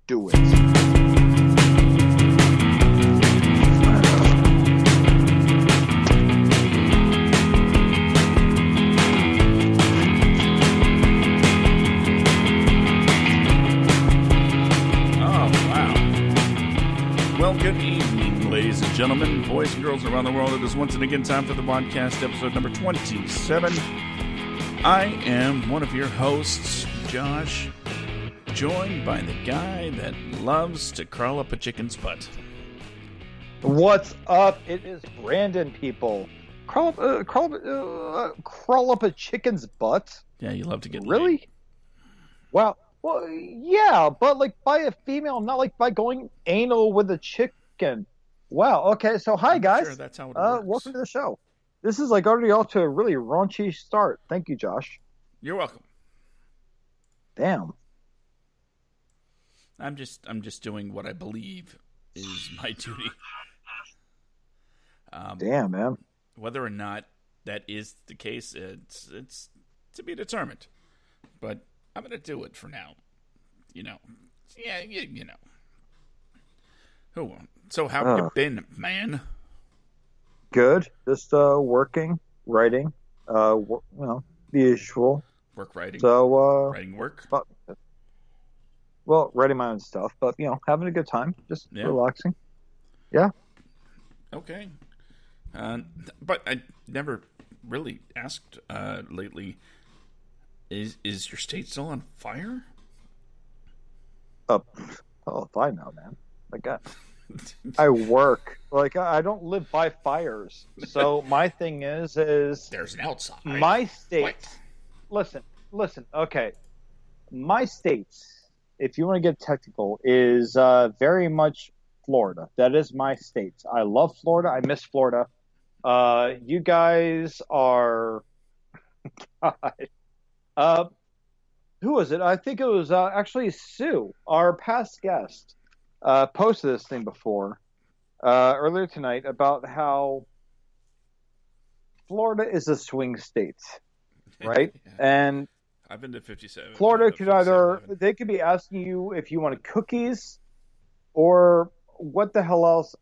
do it. Well, good evening, ladies and gentlemen, boys and girls around the world. It is once again time for the WADcast, episode number 27. I am one of your hosts, Josh, joined by the guy that loves to crawl up a chicken's butt. What's up? It is Brandon, people. Crawl up a chicken's butt? Yeah, you love to get really? laid. Wow. Well, yeah, but like by a female, not like by going anal with a chicken. Wow. Okay, so hi guys. Sure, that's how it works. Welcome to the show. This is like already off to a really raunchy start. Thank you, Josh. You're welcome. Damn. I'm just doing what I believe is my duty. Damn, man. Whether or not that is the case, it's to be determined. But I'm going to do it for now. You know. Yeah, you know. Oh, so how have you been, man? Good. Just working, writing, the usual. Work, writing. So, writing work? Well, writing my own stuff, but, having a good time. Just relaxing. Yeah. Okay. But I never really asked lately, is your state still on fire? Fine now, man. Like, I work. Like, I don't live by fires. So my thing is there's an outside. My state. Listen. Okay, my state, if you want to get technical, is very much Florida. That is my state. I love Florida. I miss Florida. You guys are. God. Who was it? I think it was actually Sue, our past guest, posted this thing before earlier tonight about how Florida is a swing state, right? Yeah. And I've been to 57. Florida they could be asking you if you wanted cookies or what the hell else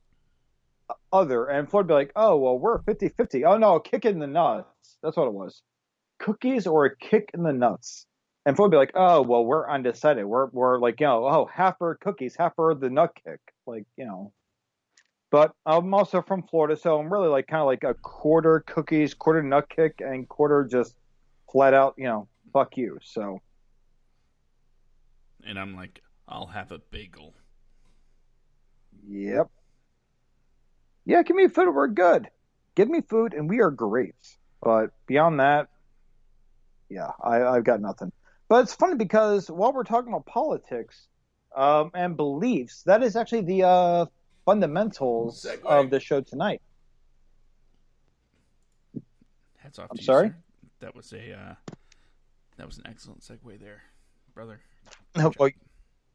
other, and Florida be like, oh, well, we're 50-50. Oh, no, a kick in the nuts. That's what it was. Cookies or a kick in the nuts. And Florida be like, oh, well, we're undecided. We're like, half for cookies, half for the nut kick. Like, But I'm also from Florida, so I'm really like kind of like a quarter cookies, quarter nut kick, and quarter just flat out, fuck you. So. And I'm like, I'll have a bagel. Yep. Yeah, give me food and we're good. Give me food and we are great. But beyond that, yeah, I've got nothing. But it's funny because while we're talking about politics and beliefs, that is actually the fundamentals of the show tonight. Hats off to I'm you, sorry? sir. That was an excellent segue there, brother. No, well,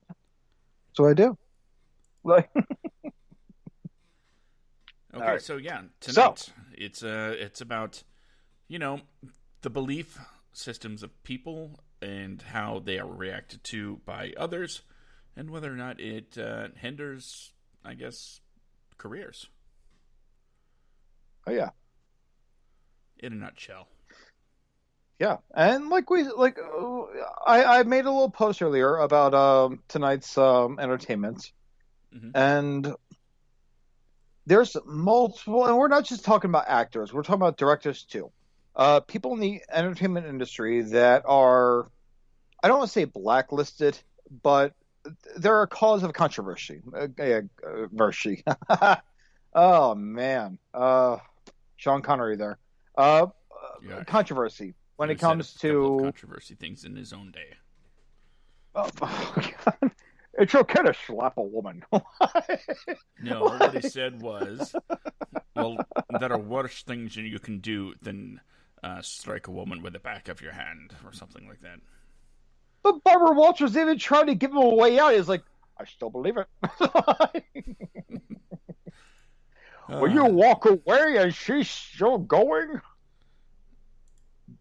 that's what I do. Like. Okay, right. so yeah, tonight it's about, the belief systems of people and how they are reacted to by others, and whether or not it hinders, I guess, careers. Oh yeah. In a nutshell. Yeah, and I made a little post earlier about tonight's entertainment, and there's multiple, and we're not just talking about actors, we're talking about directors too. People in the entertainment industry that are, I don't want to say blacklisted, but they're a cause of controversy. Oh man, Sean Connery there. Controversy when it comes to controversy things in his own day. Oh God. It's okay to slap a woman. No, what he said was, well, there are worse things you can do than strike a woman with the back of your hand or something like that. But Barbara Walters even tried to give him a way out. He's like, I still believe it. Will you walk away and she's still going?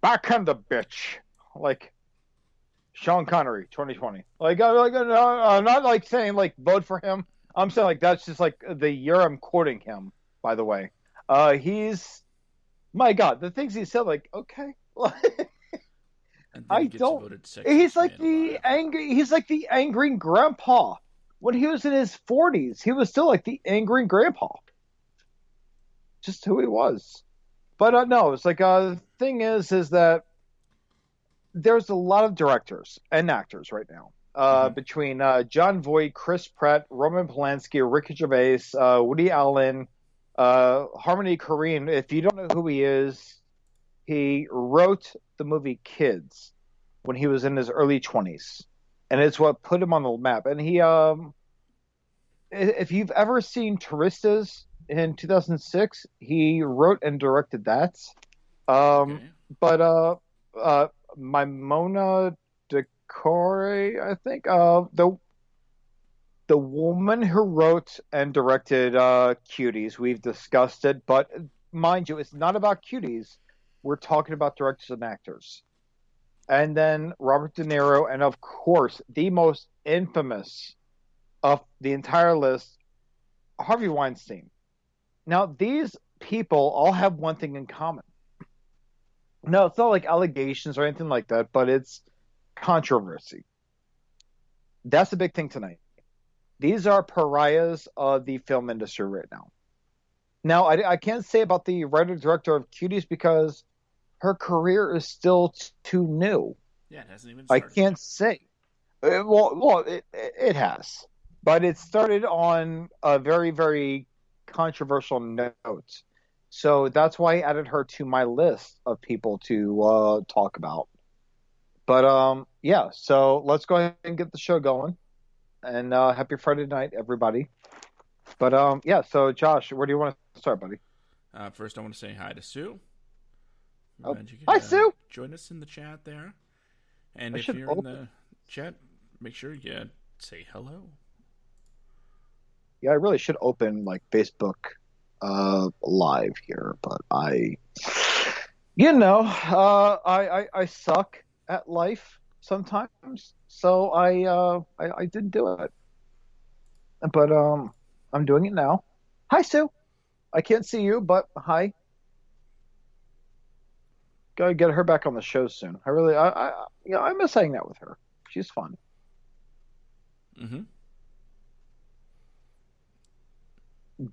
Backhand the bitch. Like, Sean Connery, 2020. I'm not like saying like vote for him. I'm saying like that's just like the year I'm quoting him. By the way, he's my God. The things he said, like okay, And then I he gets don't. voted He's sexiest like man the alive. angry. He's like the angry grandpa. When he was in his 40s, he was still like the angry grandpa. Just who he was. But no, it's like the thing is that there's a lot of directors and actors right now. Mm-hmm. Between John Voight, Chris Pratt, Roman Polanski, Ricky Gervais, Woody Allen, Harmony Korine. If you don't know who he is, he wrote the movie Kids when he was in his early 20s, and it's what put him on the map. And he, if you've ever seen Touristas in 2006, he wrote and directed that. Um, Okay. but uh, Mimona Decore, I think, the woman who wrote and directed Cuties. We've discussed it, but mind you, it's not about Cuties. We're talking about directors and actors. And then Robert De Niro, and of course, the most infamous of the entire list, Harvey Weinstein. Now, these people all have one thing in common. No, it's not like allegations or anything like that, but it's controversy. That's the big thing tonight. These are pariahs of the film industry right now. Now, I can't say about the writer director of Cuties because her career is still too new. Yeah, it hasn't even I started can't yet. say. It has, but it started on a very, very controversial note. So that's why I added her to my list of people to talk about. But yeah. So let's go ahead and get the show going. And happy Friday night, everybody. But yeah. So Josh, where do you want to start, buddy? First, I want to say hi to Sue. Oh, Glad you could hi, Sue. join us in the chat there. And I if should you're in open. the chat, make sure you say hello. Yeah, I really should open like Facebook live here, but I suck at life sometimes, so I didn't do it. But I'm doing it now. Hi, Sue. I can't see you, but hi. Gotta get her back on the show soon. I miss hanging out with her. She's fun. Mm-hmm.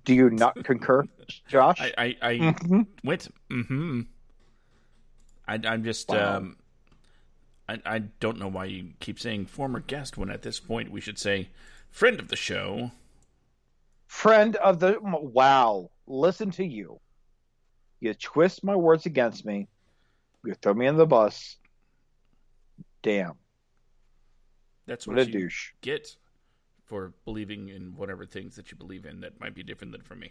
Do you not concur, Josh? I Hmm. went. Mm-hmm. I'm just. Wow. I don't know why you keep saying former guest when at this point we should say friend of the show. Friend of the wow. Listen to you. You twist my words against me. You throw me in the bus. Damn. That's What a what you douche. get for believing in whatever things that you believe in that might be different than for me.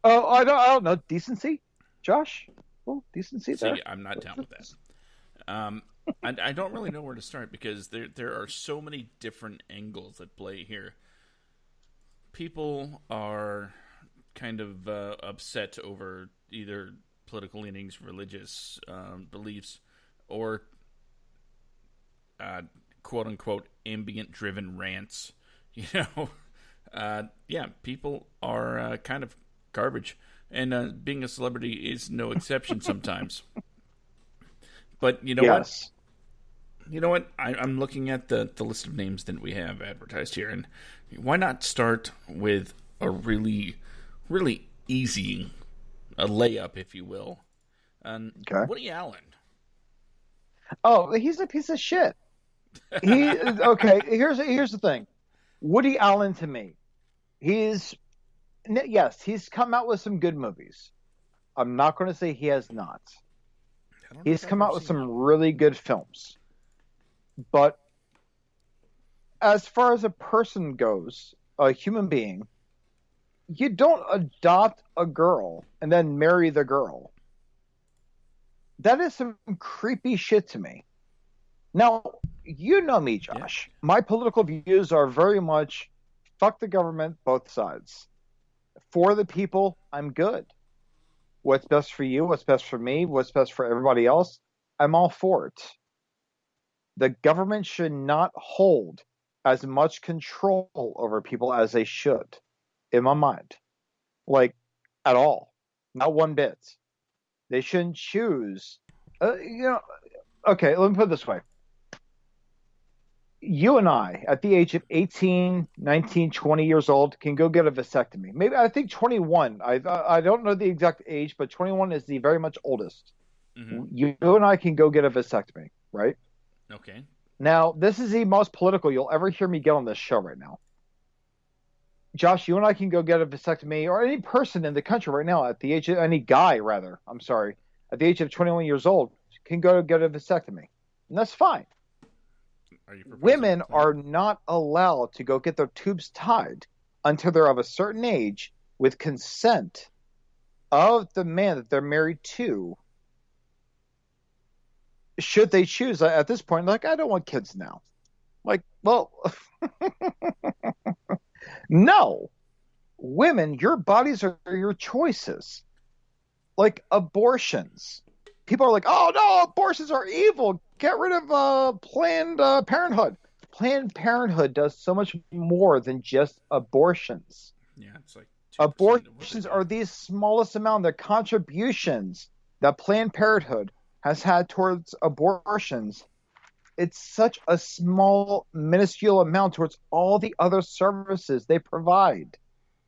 Oh, I don't know. Decency, Josh. Well, decency there. See, I'm not down with that. I don't really know where to start because there are so many different angles at play here. People are kind of upset over either political leanings, religious beliefs, or quote unquote ambient driven rants. You know, yeah, people are kind of garbage, and being a celebrity is no exception sometimes. But you know what? Yes. You know what? I'm looking at the list of names that we have advertised here, and why not start with a really, really easy, a layup, if you will. Okay. Woody Allen. Oh, he's a piece of shit. He okay. Here's the thing. Woody Allen to me, he's yes, he's come out with some good movies. I'm not going to say he has not. I don't know He's if I've come ever out with seen one. some really good films. But as far as a person goes, a human being, you don't adopt a girl and then marry the girl. That is some creepy shit to me. Now, you know me, Yeah, Josh. My political views are very much fuck the government, both sides. For the people, I'm good. What's best for you, what's best for me, what's best for everybody else, I'm all for it. the government should not hold as much control over people as they should, in my mind. Like, at all. Not one bit. They shouldn't choose. Okay, let me put it this way. You and I, at the age of 18, 19, 20 years old, can go get a vasectomy. Maybe, I think 21. I don't know the exact age, but 21 is the very much oldest. Mm-hmm. You and I can go get a vasectomy, right? Okay. Now, this is the most political you'll ever hear me get on this show right now. Josh, you and I can go get a vasectomy, or any person in the country right now at the age of, any guy rather, I'm sorry, at the age of 21 years old can go get a vasectomy. And that's fine. Women are not allowed to go get their tubes tied until they're of a certain age with consent of the man that they're married to. Should they choose at this point, like, I don't want kids now. Like, well, no. Women, your bodies are your choices. Like abortions. People are like, oh no, abortions are evil. Get rid of Planned Parenthood. Planned Parenthood does so much more than just abortions. Yeah, it's like abortions are the smallest amount. The contributions that Planned Parenthood has had towards abortions, it's such a small, minuscule amount towards all the other services they provide.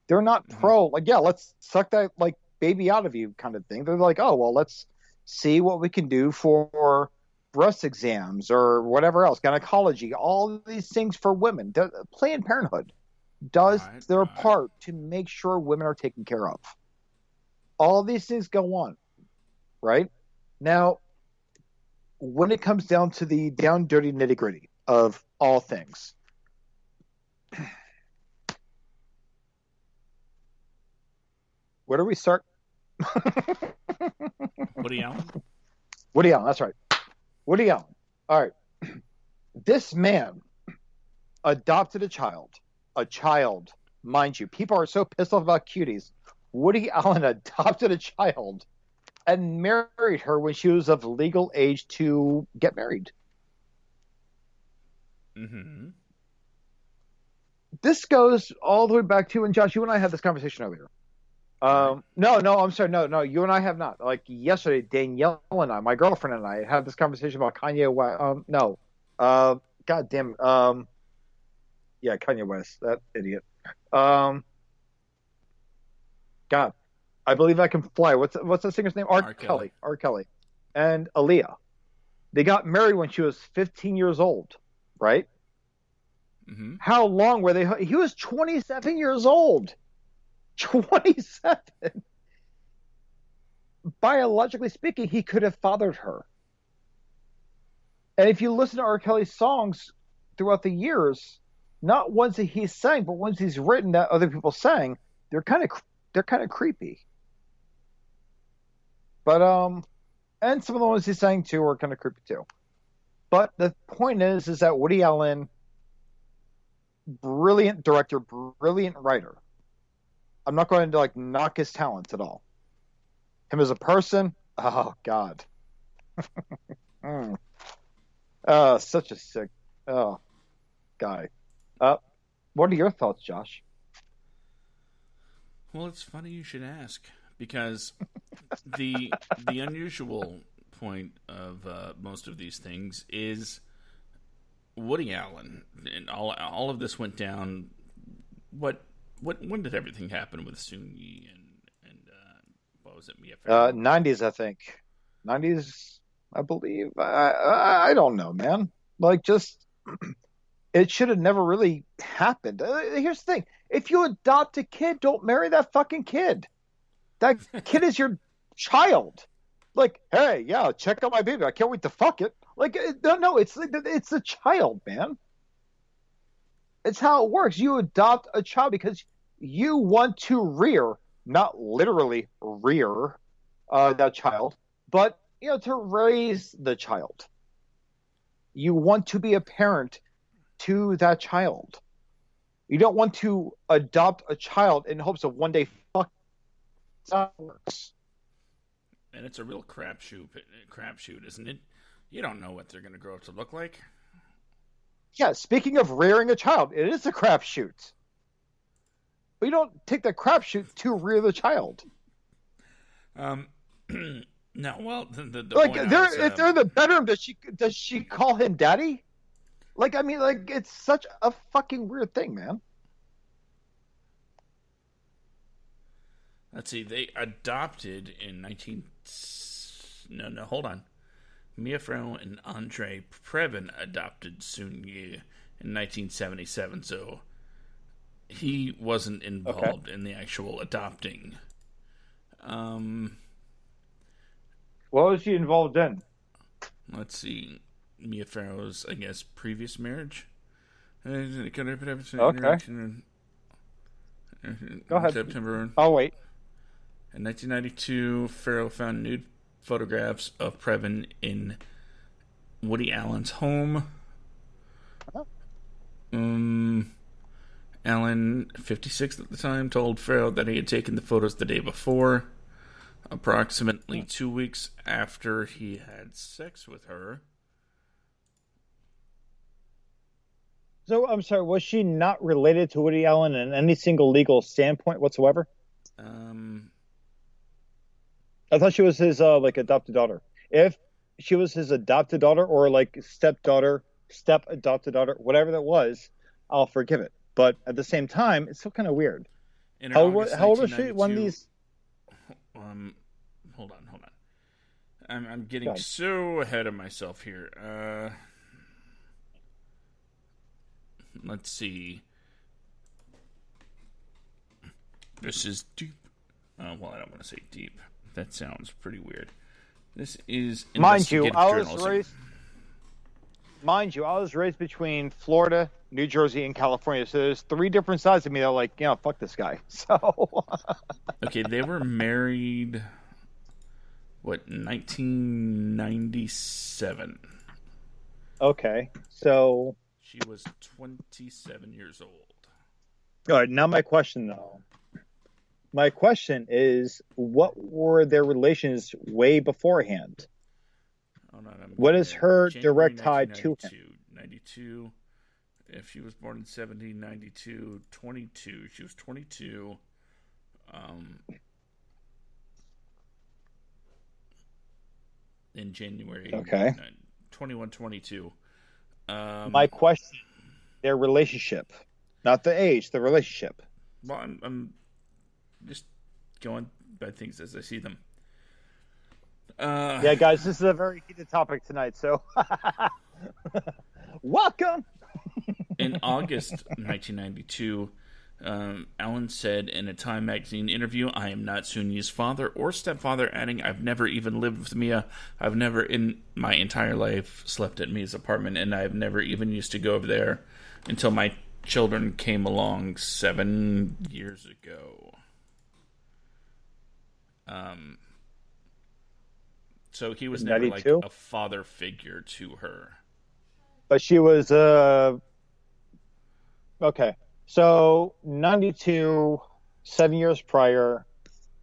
They're not pro, like, yeah, let's suck that like baby out of you kind of thing. They're like, oh, well, let's see what we can do for breast exams or whatever else, gynecology, all these things for women. Planned Parenthood does their part to make sure women are taken care of. All these things go on, right? Now, when it comes down to the down dirty nitty gritty of all things, where do we start? Woody Allen? Woody Allen, that's right. Woody Allen. All right. This man adopted a child, mind you. People are so pissed off about cuties. Woody Allen adopted a child and married her when she was of legal age to get married. Mm-hmm. This goes all the way back to, and Josh, you and I had this conversation earlier. No, I'm sorry. No, you and I have not. Like yesterday, Danielle and I, my girlfriend and I, had this conversation about Kanye West. God damn. Yeah, Kanye West, that idiot. God, I believe I can fly. What's that singer's name? R. Kelly. R. Kelly, and Aaliyah. They got married when she was 15 years old, right? Mm-hmm. How long were they? He was 27 years old. 27. Biologically speaking, he could have fathered her. And if you listen to R. Kelly's songs throughout the years, not ones that he sang, but ones he's written that other people sang, they're kind of creepy. But and some of the ones he sang too are kind of creepy too. But the point is that Woody Allen, brilliant director, brilliant writer. I'm not going to like knock his talents at all. Him as a person, oh God. Such a sick guy. What are your thoughts, Josh? Well, it's funny you should ask, because the unusual point of most of these things is Woody Allen, and all of this went down. When did everything happen with Soon Yi and what was it, Mia Farrow? 90s, I think. 90s, I believe. I don't know, man. Like, just it should have never really happened. Here's the thing: if you adopt a kid, don't marry that fucking kid. That kid is your child. Like, hey, yeah, check out my baby. I can't wait to fuck it. Like, no, it's a child, man. It's how it works. You adopt a child because you want to rear, not literally rear that child, but to raise the child. You want to be a parent to that child. You don't want to adopt a child in hopes of one day fuck. That's how it works. And it's a real crapshoot, isn't it? You don't know what they're going to grow up to look like. Yeah, speaking of rearing a child, it is a crapshoot. But you don't take the crapshoot to rear the child. No, well, the Like point I was, if they're in the bedroom, does she call him daddy? Like, I mean, like, it's such a fucking weird thing, man. let's see, they adopted in 19. No, hold on. Mia Farrow and Andre Previn adopted Soon-Yi in 1977, so he wasn't involved in the actual adopting. What was she involved in? Let's see. Mia Farrow's, I guess, previous marriage. Okay. Go ahead. September. Oh, wait. In 1992, Farrow found nude photographs of Previn in Woody Allen's home. Allen, 56 at the time, told Farrow that he had taken the photos the day before, approximately 2 weeks after he had sex with her. So, I'm sorry, was she not related to Woody Allen in any single legal standpoint whatsoever? I thought she was his, adopted daughter. If she was his adopted daughter or, step-adopted daughter, whatever that was, I'll forgive it. But at the same time, it's still kind of weird. How old was she when these... Hold on. I'm getting so ahead of myself here. Let's see. This is deep. Well, I don't want to say deep. That sounds pretty weird. This is investigative journalism. Mind you, I was raised between Florida, New Jersey, and California. So there's 3 different sides of me that are like, fuck this guy. So... Okay, they were married, 1997. Okay, so... She was 27 years old. All right, now my question, though. My question is, what were their relations way beforehand? What is her direct tie to him? 92. If she was born in 1792, 22. She was 22. In January. Okay. 21, 22. My question, their relationship. Not the age, the relationship. Well, I'm just going by things as I see them. Yeah, guys, this is a very heated topic tonight, so welcome. In August 1992, Allen said in a Time magazine interview, "I am not Soon-Yi's father or stepfather," adding, "I've never even lived with Mia. I've never in my entire life slept at Mia's apartment, and I've never even used to go over there until my children came along 7 years ago." So he was never 92? like a father figure to her. But she was okay. So 92, 7 years prior.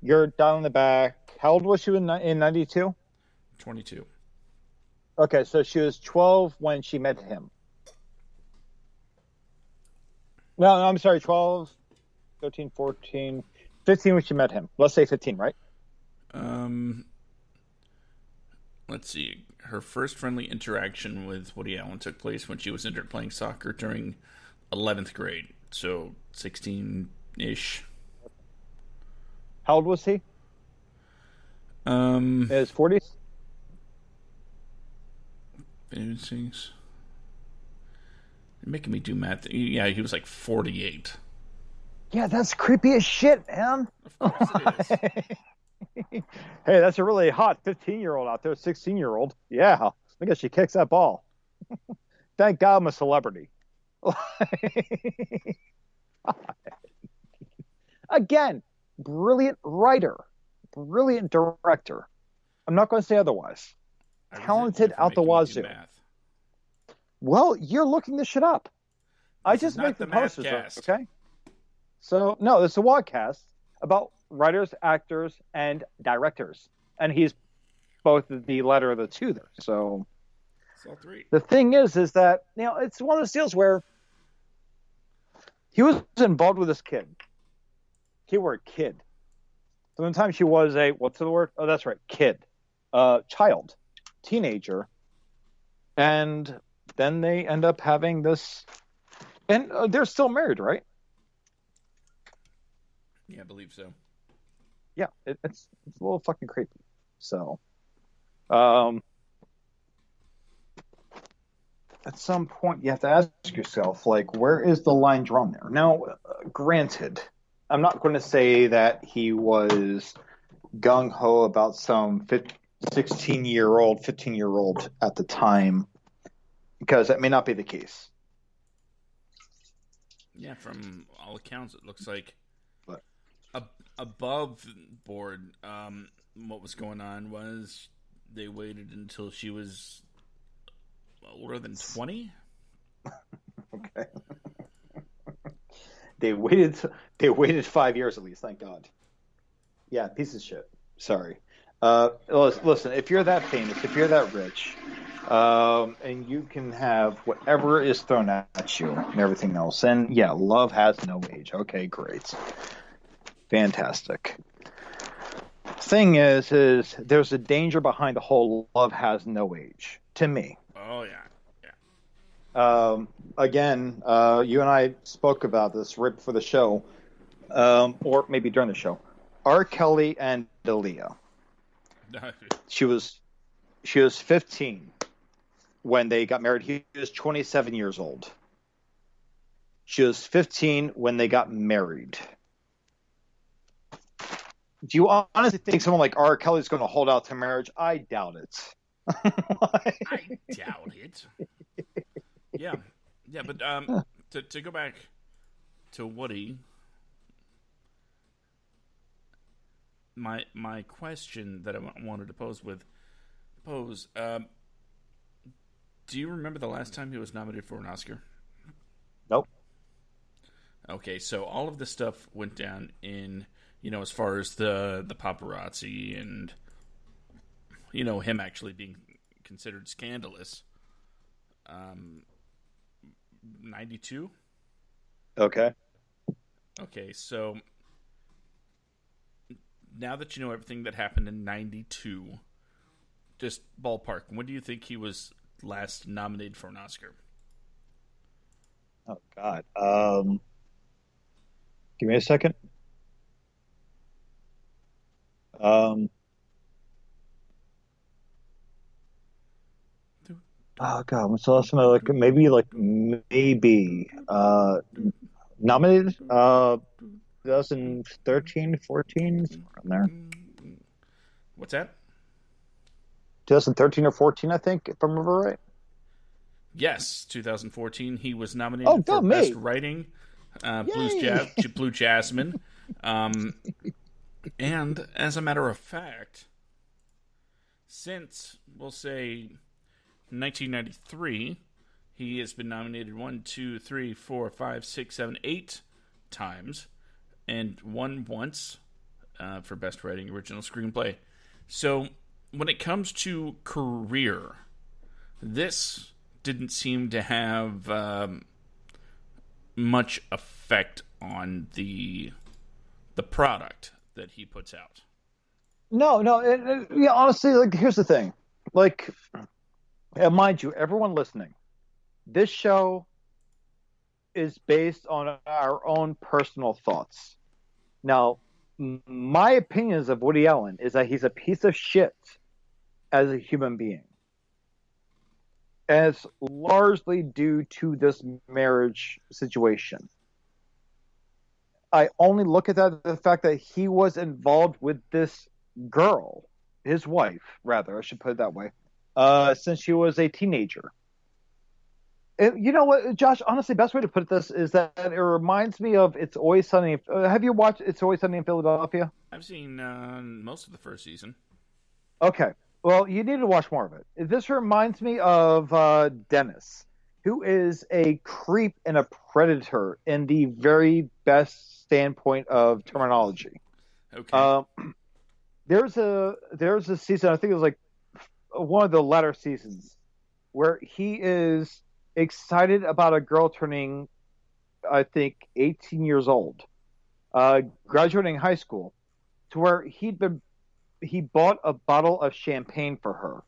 You're down in the back. How old was she in 92? 22. Okay, so she was 12 when she met him. No, I'm sorry, 12, 13, 14, 15 when she met him. Let's say 15, right? Let's see. Her first friendly interaction with Woody Allen took place when she was injured playing soccer during 11th grade. So 16-ish. How old was he? In his 40s? 56. You're making me do math. Yeah, he was like 48. Yeah, that's creepy as shit, man. Of course it is. Hey, that's a really hot 15-year-old out there, 16-year-old. Yeah, I guess she kicks that ball. Thank God I'm a celebrity. Again, brilliant writer, brilliant director. I'm not going to say otherwise. Talented out the wazoo. Well, you're looking this shit up. I just make the posters up, okay? So, no, it's a WADcast about writers, actors, and directors. And he's both the letter of the two there. So, It's all three. The thing is that, it's one of those deals where he was involved with this kid. Keyword kid. Sometimes she was what's the word? Oh, that's right. Kid. Child. Teenager. And then they end up having this. And they're still married, right? Yeah, I believe so. Yeah, it's a little fucking creepy. So, at some point, you have to ask yourself, like, where is the line drawn there? Now, granted, I'm not going to say that he was gung-ho about some 16-year-old, 15-year-old at the time, because that may not be the case. Yeah, from all accounts, it looks like above board, what was going on was they waited until she was older than 20. Okay. They waited 5 years at least, thank God. Yeah, piece of shit. Sorry. Listen, if you're that famous, if you're that rich, and you can have whatever is thrown at you and everything else, and yeah, love has no age. Okay, great. Fantastic. Thing is there's a danger behind the whole love has no age, to me. Oh, yeah. Again, you and I spoke about this right before the show, or maybe during the show. R. Kelly and Aaliyah. She was 15 when they got married. He was 27 years old. She was 15 when they got married. Do you honestly think someone like R. Kelly is going to hold out to marriage? I doubt it. I doubt it. Yeah, but to go back to Woody, my question that I wanted to pose, do you remember the last time he was nominated for an Oscar? Nope. Okay, so all of this stuff went down in, as far as the paparazzi and, him actually being considered scandalous. 92? Okay, so now that you know everything that happened in 92, just ballpark, when do you think he was last nominated for an Oscar? Oh, God. Give me a second. Oh, God. What's the last time maybe nominated? 2013, 14, somewhere in there. What's that? 2013 or 14, I think, if I remember right. Yes, 2014. He was nominated for Best Writing, Blue Jasmine. And as a matter of fact, since, we'll say, 1993, he has been nominated 8 times, and won once for Best Writing Original Screenplay. So, when it comes to career, this didn't seem to have much effect on the product that he puts out. No. Yeah, honestly, here's the thing. Mind you, everyone listening, this show is based on our own personal thoughts. Now, my opinions of Woody Allen is that he's a piece of shit as a human being. And it's largely due to this marriage situation. I only look at the fact that he was involved with this girl, his wife, rather, I should put it that way, since she was a teenager. You know what, Josh, honestly, best way to put this is that it reminds me of It's Always Sunny. Have you watched It's Always Sunny in Philadelphia? I've seen most of the first season. Okay. Well, you need to watch more of it. This reminds me of Dennis, who is a creep and a predator in the very best standpoint of terminology. Okay. There's a season, I think it was one of the latter seasons, where he is excited about a girl turning, I think, 18 years old, graduating high school, to where he bought a bottle of champagne for her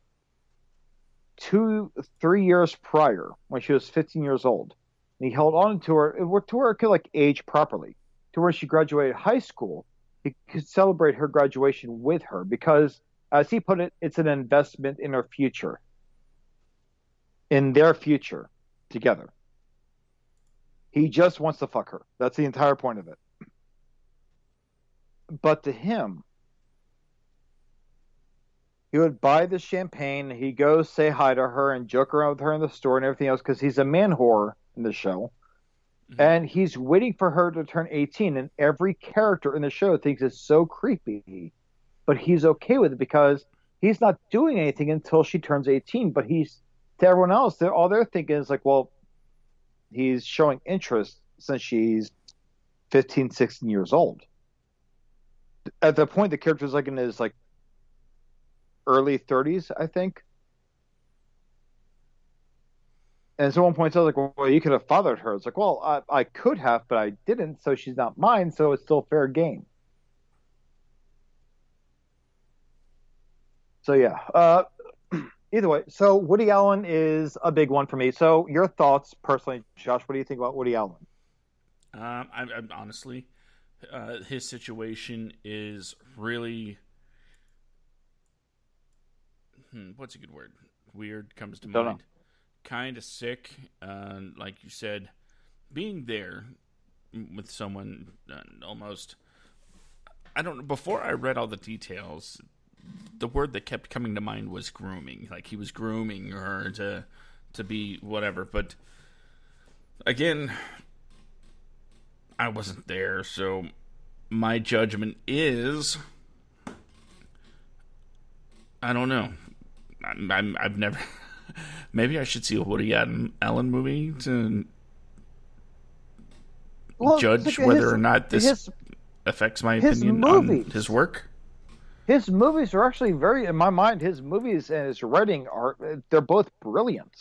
3 years prior when she was 15 years old. And he held on to her to where it could like age properly, to where she graduated high school. He could celebrate her graduation with her because, as he put it, it's an investment in her future, in their future together. He just wants to fuck her. That's the entire point of it. But to him, he would buy the champagne. He'd go say hi to her and joke around with her in the store and everything else because he's a man whore in the show. Mm-hmm. And he's waiting for her to turn 18. And every character in the show thinks it's so creepy. But he's okay with it because he's not doing anything until she turns 18. But he's, to everyone else, all they're thinking is like, well, he's showing interest since she's 15, 16 years old. At that point, the character's like in his like early 30s, I think. And someone points out, like, well, you could have fathered her. It's like, well, I could have, but I didn't, so she's not mine, so it's still fair game. So, yeah. Either way, so Woody Allen is a big one for me. So, your thoughts, personally, Josh, what do you think about Woody Allen? I'm honestly, his situation is really... what's a good word? Weird comes to mind. Kind of sick. Like you said, being there with someone almost... I don't know. Before I read all the details, the word that kept coming to mind was grooming. Like he was grooming her to be whatever. But again, I wasn't there, so my judgment is... I don't know. I've never... Maybe I should see a Woody Allen movie to judge whether or not this affects my opinion on his work. His movies are actually very, in my mind, his movies and his writing they're both brilliant.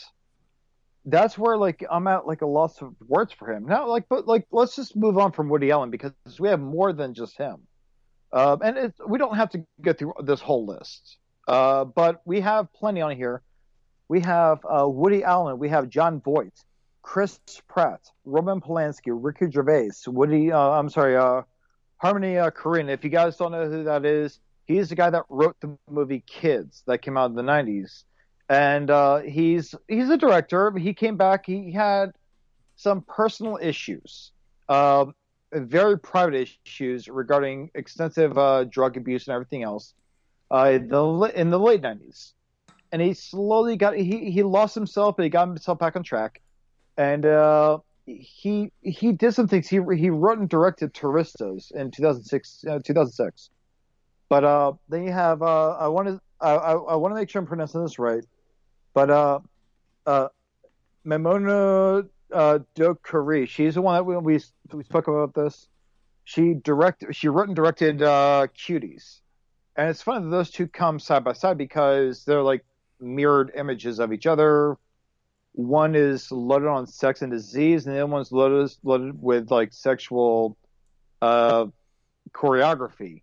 That's where like I'm at like a loss of words for him. Now, let's just move on from Woody Allen because we have more than just him. And we don't have to get through this whole list. But we have plenty on here. We have Woody Allen. We have Jon Voight, Chris Pratt, Roman Polanski, Ricky Gervais, Harmony Korine. If you guys don't know who that is, he's the guy that wrote the movie Kids that came out in the 90s. And he's a director. He came back. He had some personal issues, very private issues regarding extensive drug abuse and everything else in the late 90s. And he slowly he lost himself, but he got himself back on track. And he did some things. He wrote and directed Touristas in 2006. But then you have I want to make sure I'm pronouncing this right. But Memona Dokuri, she's the one that we spoke about this. She wrote and directed Cuties. And it's funny that those two come side by side because they're like mirrored images of each other. One is loaded on sex and disease, and the other one's loaded with like sexual choreography.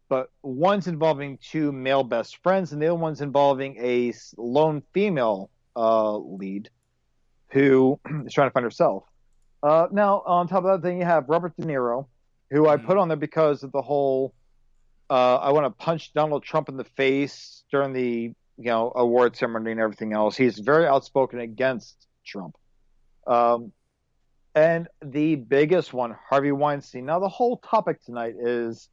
But one's involving two male best friends, and the other one's involving a lone female lead who is trying to find herself. Now, on top of that, then you have Robert De Niro, who I put on there because of the whole I want to punch Donald Trump in the face during the award ceremony and everything else. He's very outspoken against Trump. And the biggest one, Harvey Weinstein. Now, the whole topic tonight is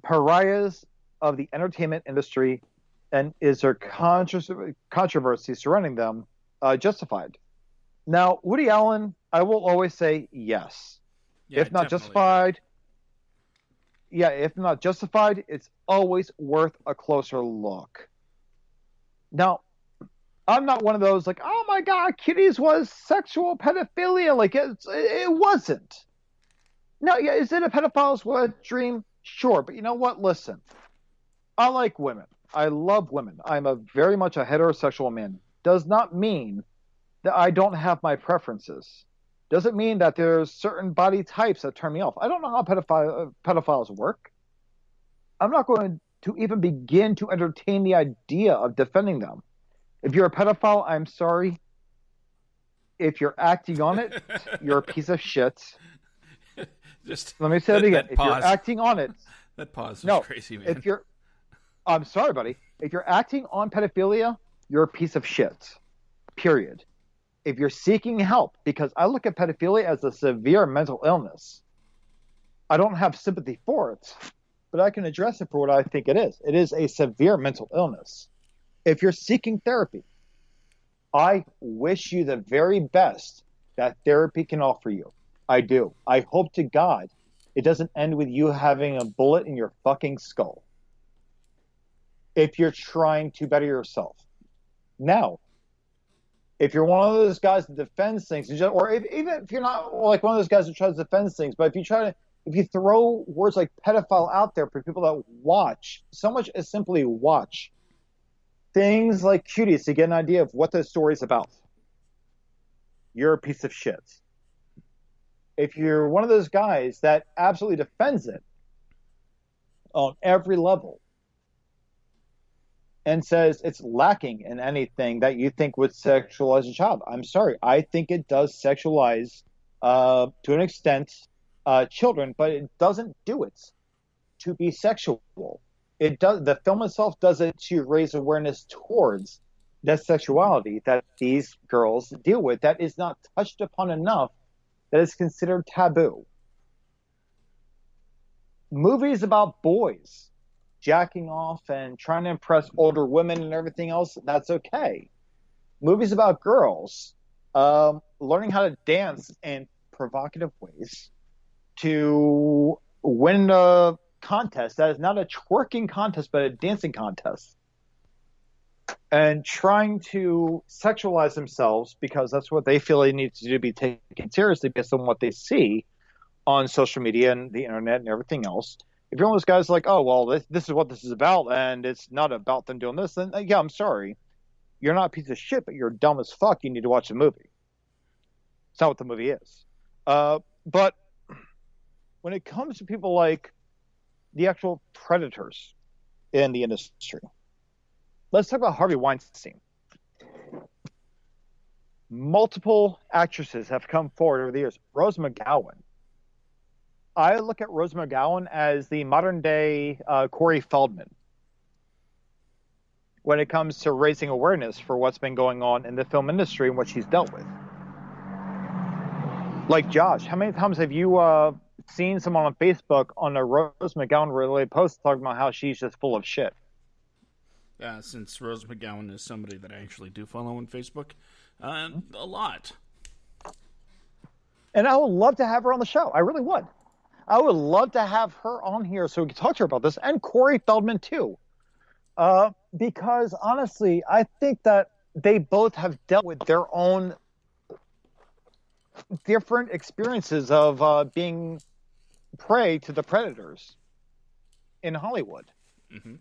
pariahs of the entertainment industry, and is there controversy surrounding them justified? Now, Woody Allen, I will always say yes. Yeah, if not justified, it's always worth a closer look. Now, I'm not one of those like, oh my God, Kitties was sexual pedophilia. Like it wasn't. Now, yeah, is it a pedophile's wet dream? Sure, but you know what? Listen, I like women. I love women. I'm very much a heterosexual man. does not mean that I don't have my preferences. Doesn't mean that there's certain body types that turn me off. I don't know how pedophiles work. I'm not going to even begin to entertain the idea of defending them. If you're a pedophile, I'm sorry. If you're acting on it, you're a piece of shit. Just let me say it again. If pause. You're acting on it, that pause was crazy, man. I'm sorry, buddy. If you're acting on pedophilia, you're a piece of shit. Period. If you're seeking help, because I look at pedophilia as a severe mental illness, I don't have sympathy for it, but I can address it for what I think it is. It is a severe mental illness. If you're seeking therapy, I wish you the very best that therapy can offer you. I do. I hope to God it doesn't end with you having a bullet in your fucking skull. If you're trying to better yourself. Now, if you're one of those guys that defends things, or even if you're not like one of those guys that tries to defend things, but if you throw words like pedophile out there for people that watch, so much as simply watch things like Cuties to get an idea of what the story's about, you're a piece of shit. If you're one of those guys that absolutely defends it on every level and says it's lacking in anything that you think would sexualize a child, I'm sorry. I think it does sexualize, to an extent, children, but it doesn't do it to be sexual. It does. The film itself does it to raise awareness towards that sexuality that these girls deal with that is not touched upon enough, that is considered taboo. Movies about boys jacking off and trying to impress older women and everything else, that's okay. Movies about girls learning how to dance in provocative ways to win a contest that is not a twerking contest but a dancing contest, and trying to sexualize themselves because that's what they feel they need to do to be taken seriously based on what they see on social media and the internet and everything else. If you're one of those guys like, oh, well, this is what this is about and it's not about them doing this, then yeah, I'm sorry. You're not a piece of shit, but you're dumb as fuck. You need to watch the movie. It's not what the movie is. But when it comes to people like the actual predators in the industry, let's talk about Harvey Weinstein. Multiple actresses have come forward over the years. Rose McGowan. I look at Rose McGowan as the modern day Corey Feldman when it comes to raising awareness for what's been going on in the film industry and what she's dealt with. Like Josh, how many times have you seen someone on Facebook on a Rose McGowan related post talking about how she's just full of shit? Since Rose McGowan is somebody that I actually do follow on Facebook, a lot. And I would love to have her on the show. I really would. I would love to have her on here so we can talk to her about this, and Corey Feldman too. Because honestly, I think that they both have dealt with their own different experiences of being prey to the predators in Hollywood. Mm-hmm.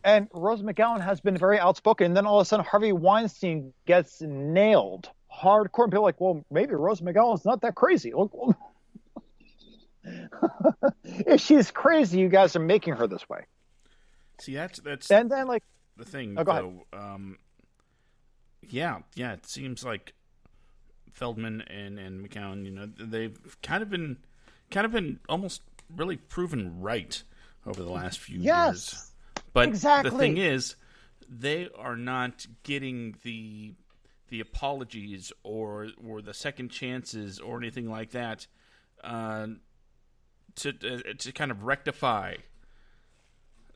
And Rose McGowan has been very outspoken. And then all of a sudden, Harvey Weinstein gets nailed hardcore. And people are like, well, maybe Rose McGowan's not that crazy. Look, if she's crazy, you guys are making her this way. See, that's and then like the thing. Oh, go ahead. Yeah. It seems like Feldman and McGowan, they've kind of been almost really proven right over the last few years. But exactly. The thing is, they are not getting the apologies or the second chances or anything like that to kind of rectify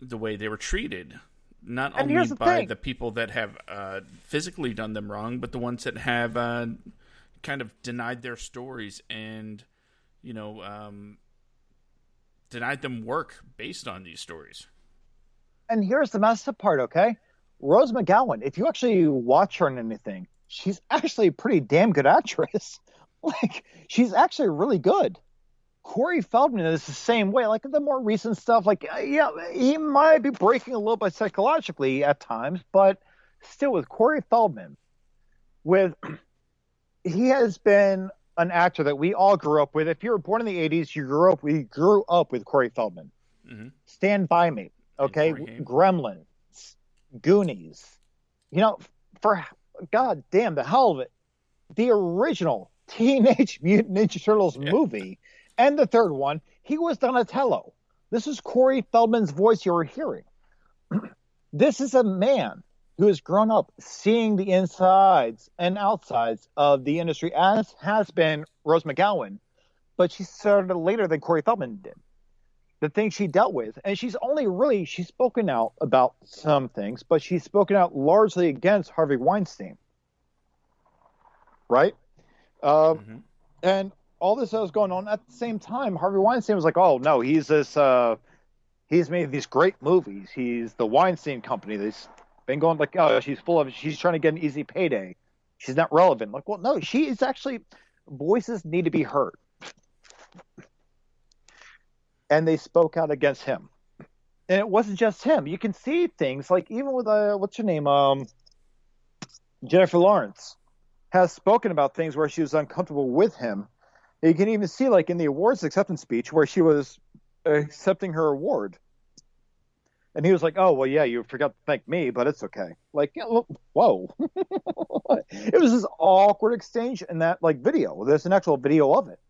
the way they were treated. Not only by the people that have physically done them wrong, but the ones that have kind of denied their stories and denied them work based on these stories. And here's the messed up part, okay? Rose McGowan, if you actually watch her in anything, she's actually a pretty damn good actress. Like, she's actually really good. Corey Feldman is the same way. Like, the more recent stuff, like, yeah, he might be breaking a little bit psychologically at times, but still with Corey Feldman, he has been an actor that we all grew up with. If you were born in the 80s, we grew up with Corey Feldman. Mm-hmm. Stand By Me, okay? Gremlins, Goonies. For God damn the hell of it, the original Teenage Mutant Ninja Turtles movie and the third one, he was Donatello. This is Corey Feldman's voice you're hearing. This is a man who has grown up seeing the insides and outsides of the industry, as has been Rose McGowan, but she started later than Corey Feldman did. The things she dealt with, and she's spoken out about some things, but she's spoken out largely against Harvey Weinstein. Right? And all this was going on at the same time. Harvey Weinstein was like, oh no, he's made these great movies. He's the Weinstein Company. They've been going like, oh, she's trying to get an easy payday. She's not relevant. Like, well, no, she is actually, voices need to be heard. And they spoke out against him. And it wasn't just him. You can see things like, even with, what's her name? Jennifer Lawrence has spoken about things where she was uncomfortable with him. And you can even see, like, in the awards acceptance speech where she was accepting her award. And he was like, oh, well, yeah, you forgot to thank me, but it's okay. Like, whoa. It was this awkward exchange in that, like, video. There's an actual video of it,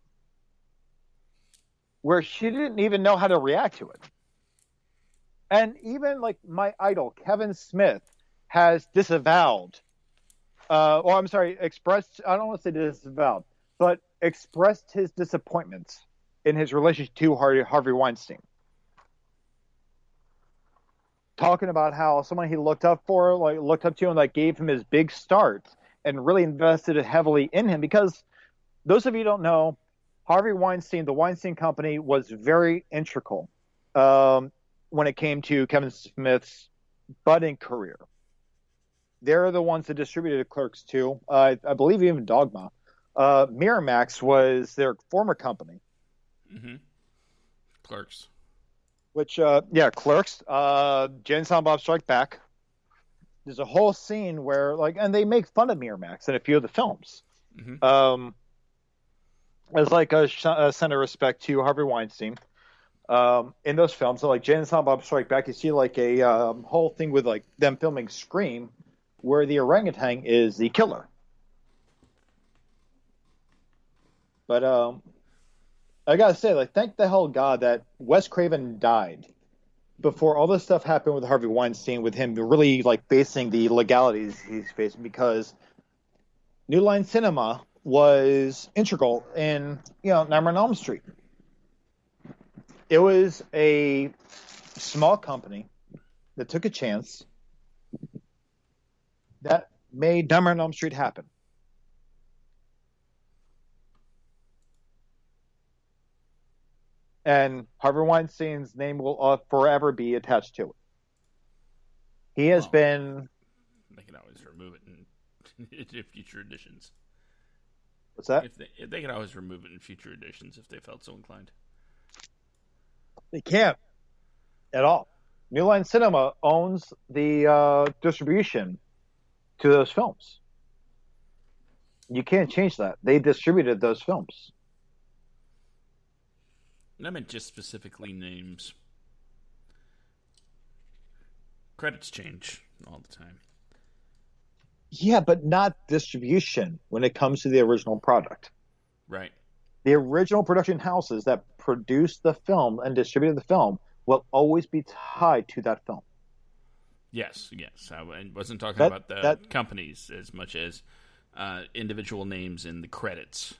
where she didn't even know how to react to it. And even, like, my idol, Kevin Smith, has disavowed, expressed, I don't want to say disavowed, but expressed his disappointments in his relationship to Harvey Weinstein. Talking about how someone he looked up to and, like, gave him his big start and really invested heavily in him. Because those of you who don't know, Harvey Weinstein, the Weinstein Company, was very integral when it came to Kevin Smith's budding career. They're the ones that distributed Clerks too. I believe even Dogma. Miramax was their former company. Mm-hmm. Clerks. Which, Clerks. Jay and Silent Bob Strike Back. There's a whole scene where, like, and they make fun of Miramax in a few of the films. Mm-hmm. As like a sign of respect to Harvey Weinstein. In those films, so like Jay and Silent Bob Strike Back, you see like a whole thing with like them filming Scream, where the orangutan is the killer. But I gotta say, like, thank the hell God that Wes Craven died before all this stuff happened with Harvey Weinstein, with him really like facing the legalities he's facing, because New Line Cinema was integral in, Nightmare on Elm Street. It was a small company that took a chance that made Nightmare on Elm Street happen. And Harvey Weinstein's name will forever be attached to it. He has been... They can always remove it in future editions. What's that? If they can always remove it in future editions if they felt so inclined. They can't at all. New Line Cinema owns the distribution to those films. You can't change that. They distributed those films. And I meant just specifically names. Credits change all the time. Yeah, but not distribution when it comes to the original product. Right. The original production houses that produced the film and distributed the film will always be tied to that film. Yes. I wasn't talking about the companies as much as individual names in the credits.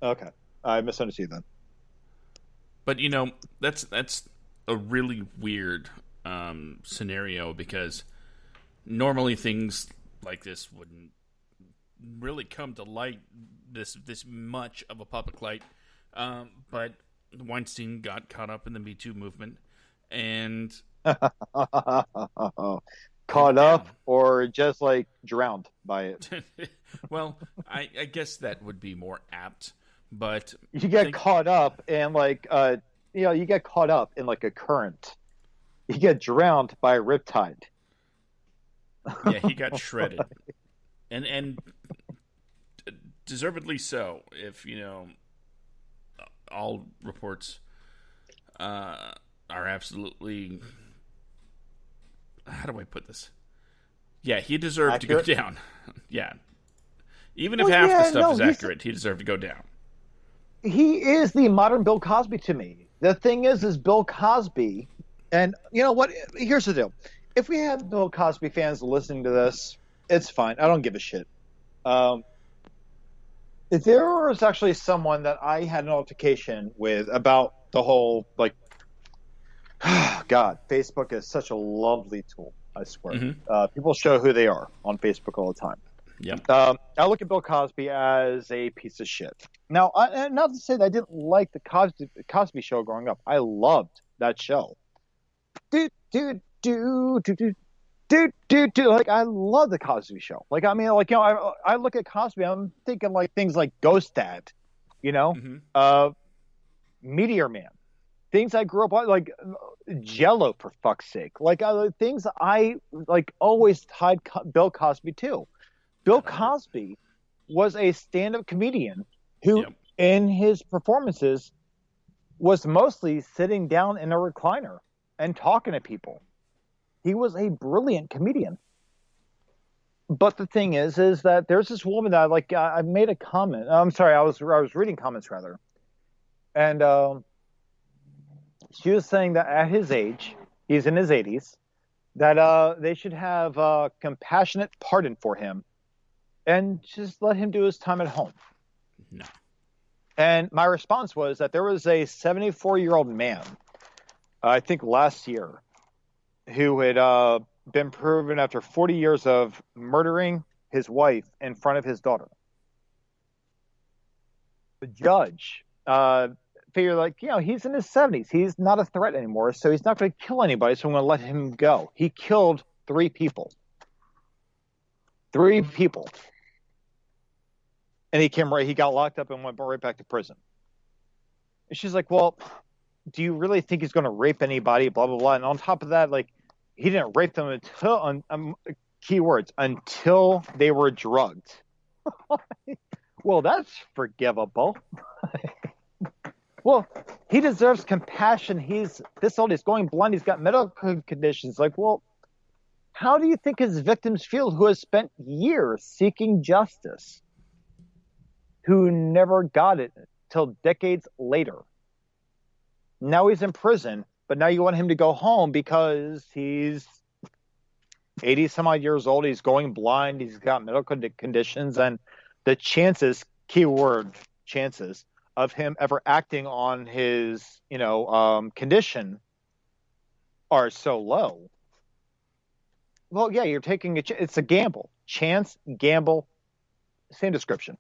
Okay. I misunderstood then. But, that's a really weird scenario, because normally things like this wouldn't really come to light, this much of a public light. But Weinstein got caught up in the Me Too movement and... Caught up or just like drowned by it? Well, I guess that would be more apt. But you get caught up and you get caught up in like a current. You get drowned by a riptide. Yeah, he got shredded, and deservedly so. If all reports are absolutely, how do I put this? Yeah, he deserved Accurate? to go down. Yeah, even if half the stuff is accurate, he deserved to go down. He is the modern Bill Cosby to me. The thing is Bill Cosby, and you know what? Here's the deal: if we have Bill Cosby fans listening to this, it's fine. I don't give a shit. There was actually someone that I had an altercation with about the whole God, Facebook is such a lovely tool. I swear. Mm-hmm. People show who they are on Facebook all the time. Yep. I look at Bill Cosby as a piece of shit. Now, not to say that I didn't like the Cosby Show growing up. I loved that show. Like, I love the Cosby Show. Like, I mean, I look at Cosby, I'm thinking like things like Ghost Dad, Mm-hmm. Meteor Man, things I grew up on, like Jello, for fuck's sake. Like, things I always tied Bill Cosby to. Bill Cosby was a stand-up comedian who, in his performances, was mostly sitting down in a recliner and talking to people. He was a brilliant comedian. But the thing is that there's this woman that I made a comment. I'm sorry, I was reading comments rather, and she was saying that at his age, he's in his 80s, that they should have compassionate pardon for him. And just let him do his time at home. No. And my response was that there was a 74-year-old man, I think last year, who had been proven after 40 years of murdering his wife in front of his daughter. The judge figured, he's in his 70s. He's not a threat anymore, so he's not going to kill anybody, so I'm going to let him go. He killed 3 people. 3 people. And he got locked up and went right back to prison. And she's like, well, do you really think he's going to rape anybody? Blah, blah, blah. And on top of that, he didn't rape them until, keywords, until they were drugged. Well, that's forgivable. Well, he deserves compassion. He's this old. He's going blind. He's got medical conditions. Well, how do you think his victims feel who has spent years seeking justice? Who never got it till decades later. Now he's in prison, but now you want him to go home because he's 80 some odd years old. He's going blind. He's got medical conditions, and the chances, keyword chances, of him ever acting on his, condition are so low. Well, yeah, you're taking it's a gamble. Chance, gamble, same description.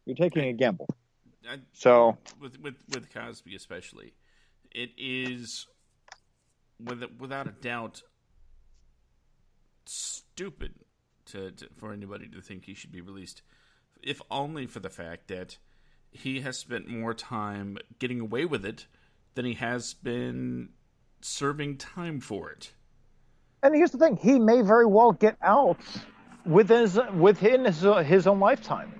You're taking a gamble. So with Cosby especially, it is without a doubt stupid for anybody to think he should be released, if only for the fact that he has spent more time getting away with it than he has been serving time for it. And here's the thing: he may very well get out within his own lifetime.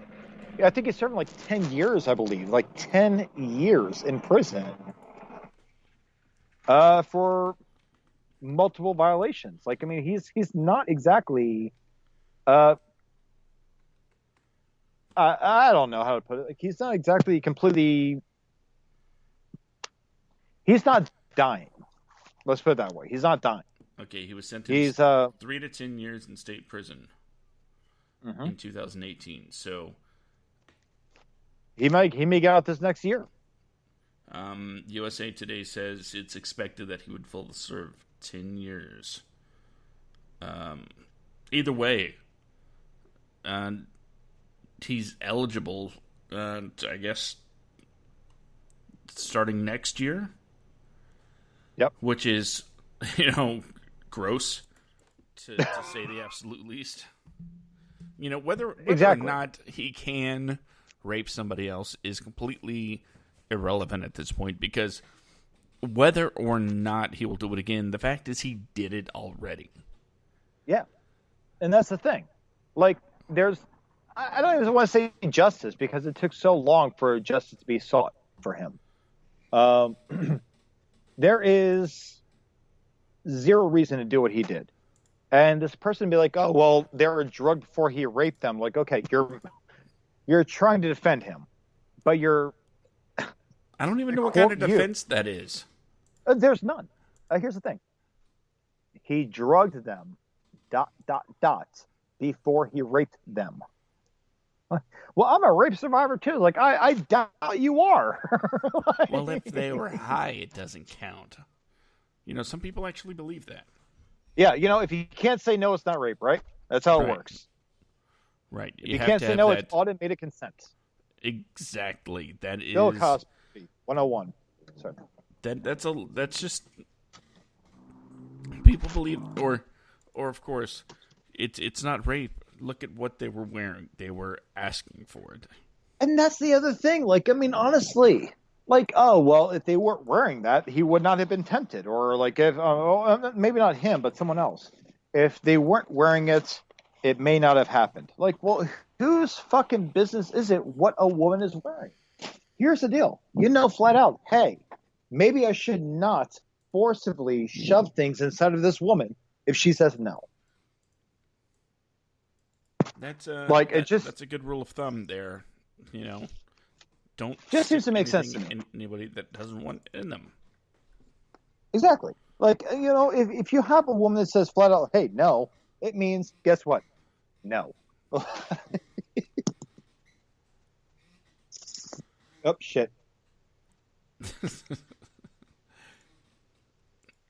I think he's serving 10 years, I believe, 10 years in prison for multiple violations. He's not exactly. I don't know how to put it. He's not exactly completely. He's not dying. Let's put it that way. He's not dying. Okay, he was sentenced 3 to 10 years in state prison in 2018. So he may get out this next year. USA Today says it's expected that he would fully serve 10 years. Either way, he's eligible, I guess, starting next year. Yep. Which is, gross to say the absolute least. Whether or not he can rape somebody else is completely irrelevant at this point, because whether or not he will do it again, the fact is he did it already. Yeah, and that's the thing. Like, I don't even want to say justice because it took so long for justice to be sought for him. There is zero reason to do what he did. And this person be like, oh, well, they were drugged before he raped them. Like, okay, you're trying to defend him, but I don't even know what kind of defense that is. There's none. Here's the thing. He drugged them, ... before he raped them. Well, I'm a rape survivor too. Like, I doubt you are. Like, well, if they were high, it doesn't count. Some people actually believe that. Yeah, if you can't say no, it's not rape, right? That's how it works. Right. If you can't say no, it's automated consent. Exactly. That is Bill Cosby, 101. Sorry. That's just people believe, or of course, it's not rape. Look at what they were wearing. They were asking for it. And that's the other thing. Like, I mean, honestly, like, oh, well, if they weren't wearing that, he would not have been tempted. Or like, if maybe not him, but someone else. If they weren't wearing it, it may not have happened. Like, well, whose fucking business is it what a woman is wearing? Here's the deal. Flat out, hey, maybe I should not forcibly shove things inside of this woman if she says no. That's that's a good rule of thumb there. Don't just seems to make sense to me. In anybody that doesn't want in them. Exactly. Like, if you have a woman that says flat out, hey, no, it means, guess what? No. Oh, shit.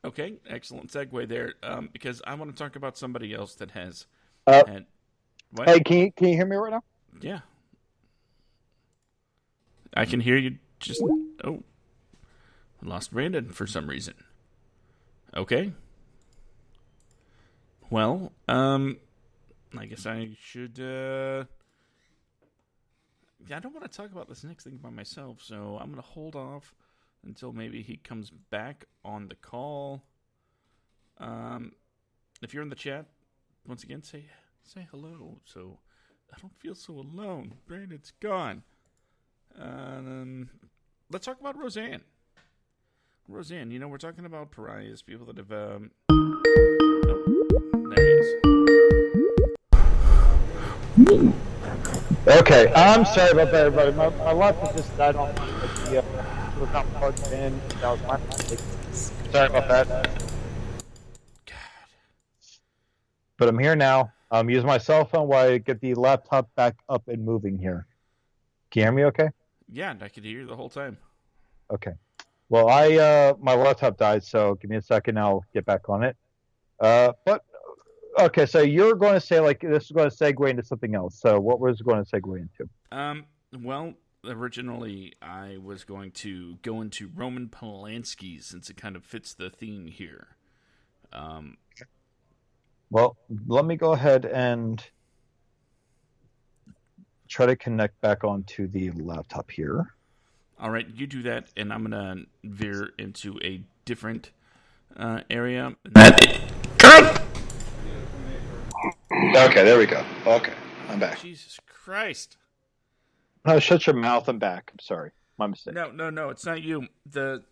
Okay, excellent segue there. Because I want to talk about somebody else that has had. What? Hey, can you hear me right now? Yeah. I can hear you. Just lost Brandon for some reason. Okay. Well, I guess I should. I don't want to talk about this next thing by myself, so I'm going to hold off until maybe he comes back on the call. If you're in the chat, once again, say hello, so I don't feel so alone. Brandon's gone. Let's talk about Roseanne. Roseanne, we're talking about pariahs, people that have. There he is. Okay, I'm sorry about that, everybody. My laptop just died on me. It was not plugged in. That was my mistake. Sorry about that. God. But I'm here now. I'm using my cell phone while I get the laptop back up and moving here. Can you hear me okay? Yeah, I could hear you the whole time. Okay. Well, my laptop died, so give me a second. I'll get back on it. But okay, so you're going to say like this is going to segue into something else. So what was it going to segue into? Well, originally I was going to go into Roman Polanski since it kind of fits the theme here. Well, let me go ahead and try to connect back onto the laptop here. All right, you do that, and I'm going to veer into a different area. Okay, there we go. Okay, I'm back. Jesus Christ. No, shut your mouth. I'm back. I'm sorry. My mistake. No, it's not you. The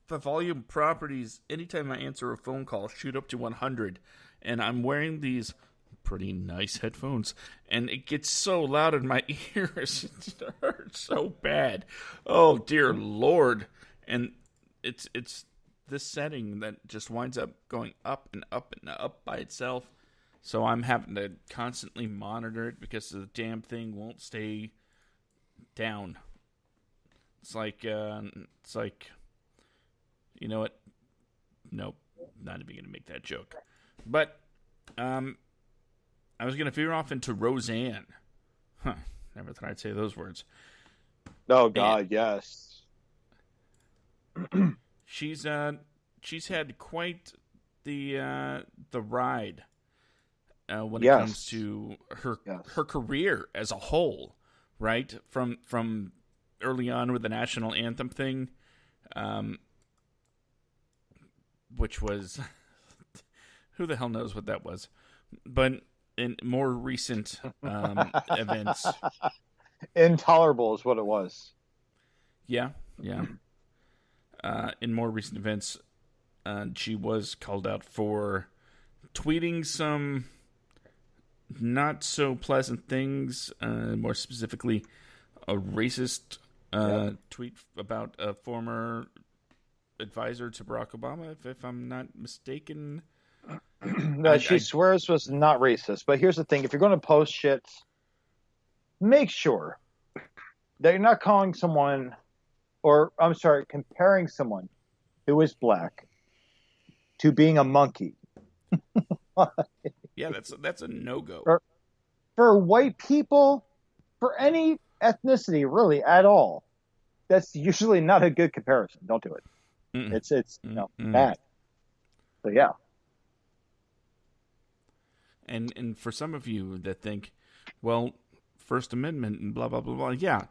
volume properties, anytime I answer a phone call, shoot up to 100, and I'm wearing these pretty nice headphones, and it gets so loud in my ears. It hurts so bad. Oh, dear Lord. And it's this setting that just winds up going up and up and up by itself. So I'm having to constantly monitor it because the damn thing won't stay down. It's like, you know what? Nope, not even going to make that joke. But, I was going to veer off into Roseanne. Never thought I'd say those words. Oh, God, yes. She's had quite the ride when it comes to her career as a whole, right? From early on with the national anthem thing, which was who the hell knows what that was, But in more recent events, Intolerable is what it was. yeah. In more recent events, she was called out for tweeting some not so pleasant things, more specifically a racist tweet about a former advisor to Barack Obama, if I'm not mistaken. No, she swears was not racist. But here's the thing. If you're going to post shit, make sure that you're not calling someone, or I'm sorry, comparing someone who is black to being a monkey. Yeah, that's a no-go. For white people, for any ethnicity really at all, that's usually not a good comparison. Don't do it. Mm-mm. It's bad. So yeah. And for some of you that think, well, First Amendment and blah blah blah blah, yeah,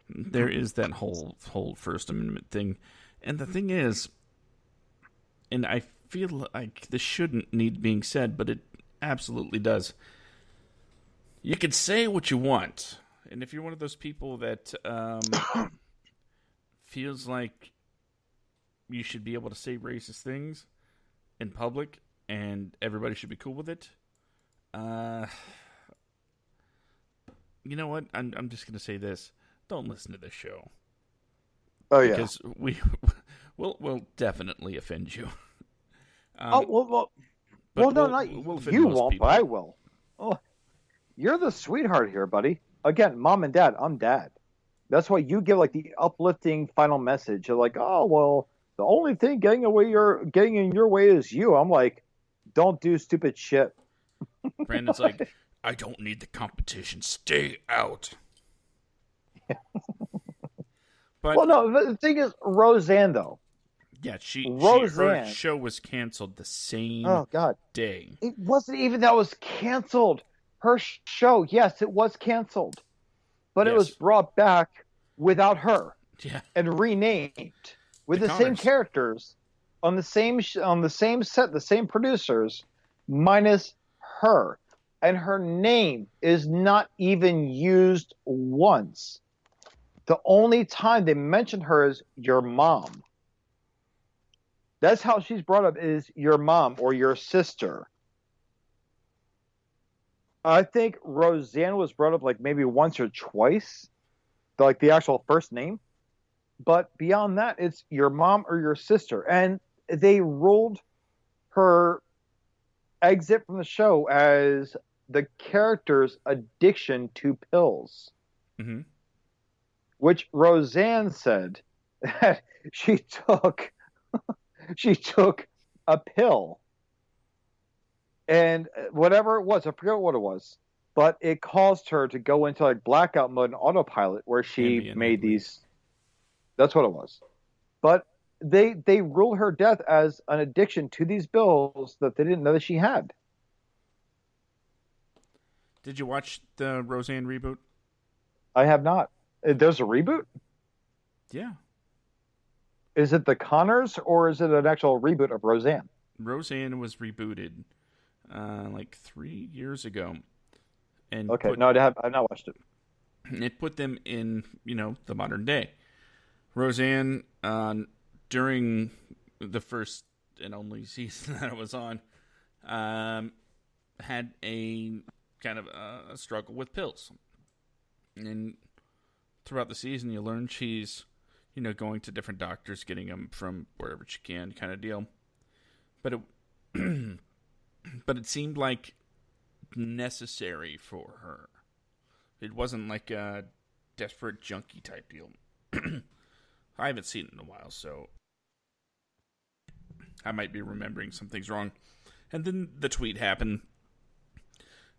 there is that whole First Amendment thing, and the thing is, and I feel like this shouldn't need being said, but it absolutely does. You can say what you want, and if you're one of those people that feels like you should be able to say racist things in public and everybody should be cool with it, you know what? I'm just going to say this. Don't listen to this show. Oh, yeah. Because we'll definitely offend you. Well, no, not you won't, people. But I will. Oh, you're the sweetheart here, buddy. Again, mom and dad, I'm dad. That's why you give like the uplifting final message. You're like, oh, well, the only thing getting in your way is you. I'm like, don't do stupid shit. Brandon's like, I don't need the competition. Stay out. But, well, no, the thing is, Roseanne, though. Yeah, her show was canceled the same day. It wasn't even that was canceled. Her show, yes, it was canceled. But it was brought back without her. Yeah. And renamed with the same characters on the same set, the same producers, minus her. And her name is not even used once. The only time they mention her is your mom. That's how she's brought up, is your mom or your sister. I think Roseanne was brought up like maybe once or twice, like the actual first name. But beyond that, it's your mom or your sister. And they ruled her exit from the show as the character's addiction to pills. Mm-hmm. Which Roseanne said that she took a pill, and whatever it was, I forget what it was, but it caused her to go into like blackout mode and autopilot, where she made these. That's what it was. But they ruled her death as an addiction to these pills that they didn't know that she had. Did you watch the Roseanne reboot? I have not. There's a reboot? Yeah. Is it the Connors or is it an actual reboot of Roseanne? Roseanne was rebooted like 3 years ago. And no, I've not watched it. It put them in, the modern day. Roseanne, during the first and only season that it was on, had a kind of a struggle with pills. And throughout the season, you learn she's, going to different doctors, getting them from wherever she can, kind of deal. But it seemed like necessary for her. It wasn't like a desperate junkie type deal. I haven't seen it in a while, so I might be remembering some things wrong. And then the tweet happened,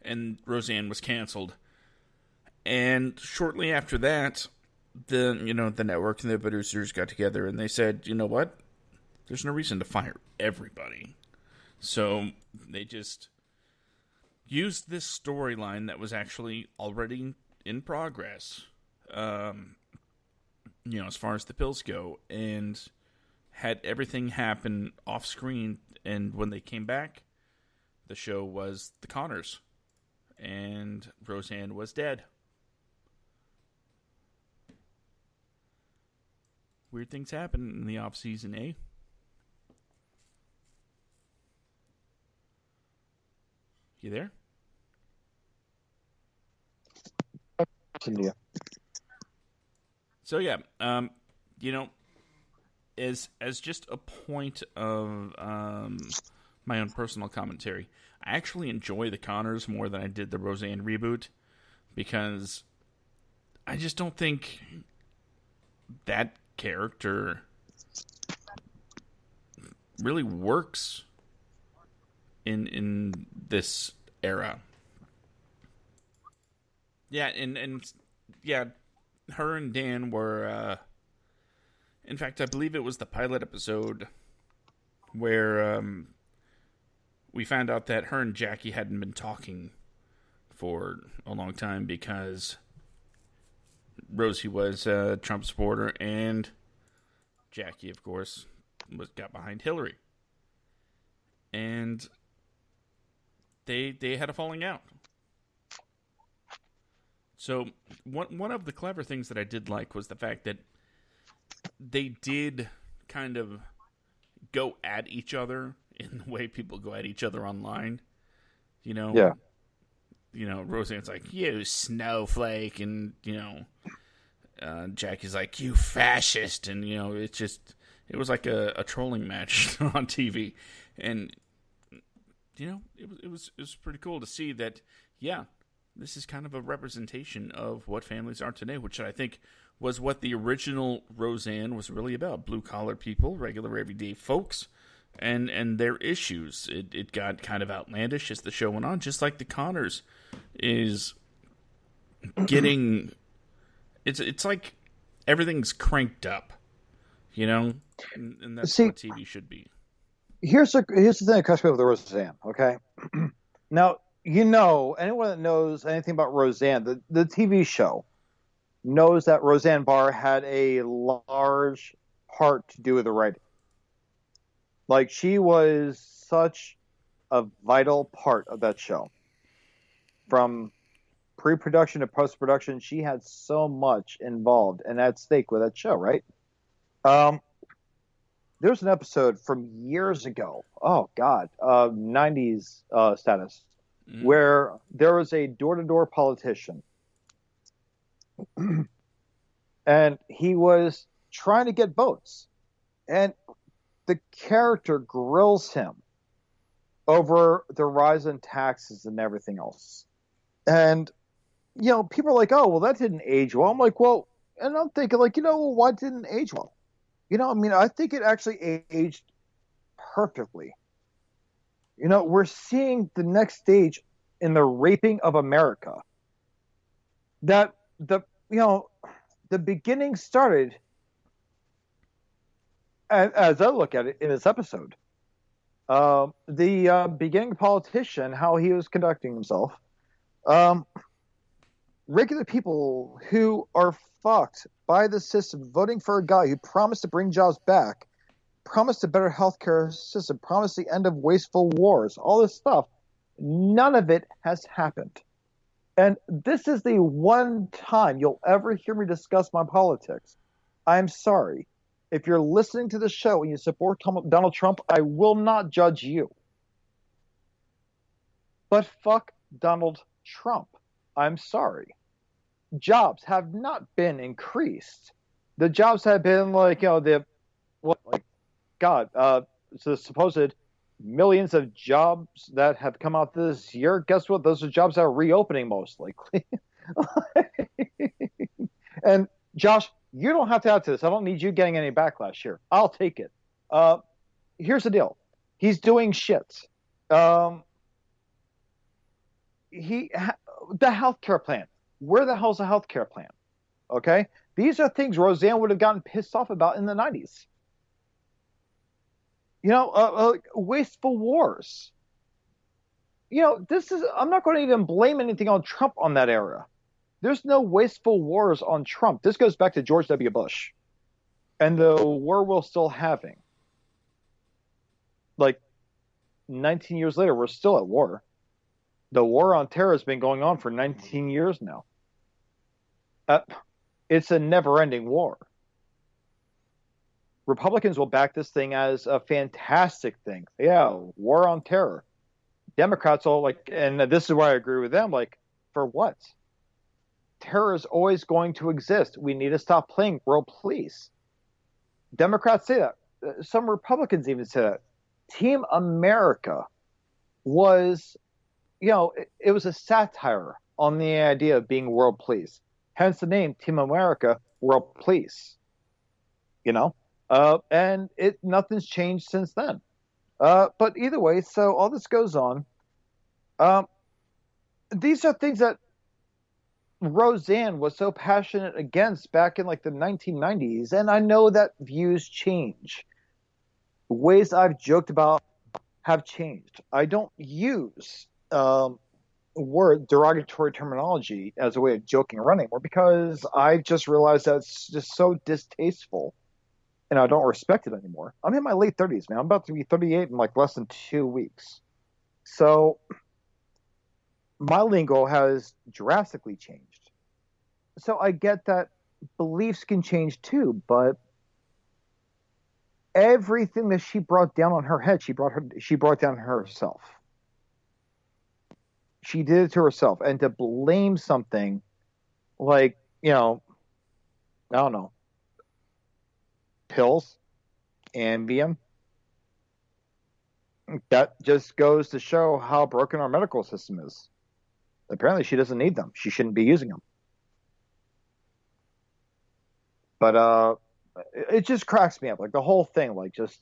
and Roseanne was canceled. And shortly after that, the network and the producers got together and they said, you know what? There's no reason to fire everybody. So they just used this storyline that was actually already in progress, as far as the pills go, and had everything happen off screen. And when they came back, the show was The Conners, and Roseanne was dead. Weird things happen in the off season, eh? You there? Yeah. So yeah, as just a point of my own personal commentary, I actually enjoy the Conners more than I did the Roseanne reboot, because I just don't think that character really works in this era. Yeah, and her and Dan were in fact, I believe it was the pilot episode where we found out that her and Jackie hadn't been talking for a long time because Rosie was a Trump supporter and Jackie, of course, got behind Hillary. And they had a falling out. So one of the clever things that I did like was the fact that they did kind of go at each other in the way people go at each other online. Yeah. Roseanne's like, you snowflake, and, Jackie's like, you fascist, and, it was like a trolling match on TV. And, it was pretty cool to see that, yeah, this is kind of a representation of what families are today, which I think was what the original Roseanne was really about. Blue-collar people, regular everyday folks, and their issues. It got kind of outlandish as the show went on, just like the Conners is getting... It's like everything's cranked up, and that's what TV should be. Here's the thing that cuts me with the Roseanne, okay? Now, anyone that knows anything about Roseanne, the TV show, knows that Roseanne Barr had a large part to do with the writing. Like, she was such a vital part of that show. From pre-production to post-production, she had so much involved and at stake with that show, right? There's an episode from years ago, 90s status, where there was a door-to-door politician. And he was trying to get votes. And the character grills him over the rise in taxes and everything else. And, people are like, oh, well, that didn't age well. I'm like, well, and I'm thinking, like, why didn't it age well? I think it actually aged perfectly. We're seeing the next stage in the raping of America. That the beginning started, as I look at it in this episode, the beginning politician, how he was conducting himself, regular people who are fucked by the system, voting for a guy who promised to bring jobs back, promised a better healthcare system, promised the end of wasteful wars, all this stuff. None of it has happened. And this is the one time you'll ever hear me discuss my politics. I'm sorry. If you're listening to the show and you support Donald Trump, I will not judge you. But fuck Donald Trump. I'm sorry. Jobs have not been increased. The jobs have been the supposed millions of jobs that have come out this year. Guess what? Those are jobs that are reopening most likely. And Josh, you don't have to add to this. I don't need you getting any backlash here. I'll take it. Here's the deal. He's doing shit. The healthcare plan. Where the hell's the healthcare plan? Okay? These are things Roseanne would have gotten pissed off about in the 90s. Wasteful wars. I'm not going to even blame anything on Trump on that era. There's no wasteful wars on Trump. This goes back to George W. Bush and the war we're still having. Like, 19 years later, we're still at war. The war on terror has been going on for 19 years now. Uh, it's a never-ending war. Republicans will back this thing as a fantastic thing. Yeah, war on terror. Democrats will like, and this is where I agree with them. Like, for what? Terror is always going to exist. We need to stop playing world police. Democrats say that. Some Republicans even say that. Team America was, it was a satire on the idea of being world police. Hence the name Team America, World Police. And nothing's changed since then. But either way, so all this goes on. These are things that Roseanne was so passionate against back in like the 1990s, and I know that views change. Ways I've joked about have changed. I don't use word derogatory terminology as a way of joking around anymore because I just realized that it's just so distasteful, and I don't respect it anymore. I'm in my late 30s, man. I'm about to be 38 in like less than 2 weeks, so my lingo has drastically changed. So I get that beliefs can change too, but everything that she brought down on her head, she brought down herself. She did it to herself. And to blame something like, I don't know, pills, Ambien, that just goes to show how broken our medical system is. Apparently she doesn't need them. She shouldn't be using them. But it just cracks me up. Like the whole thing, like just,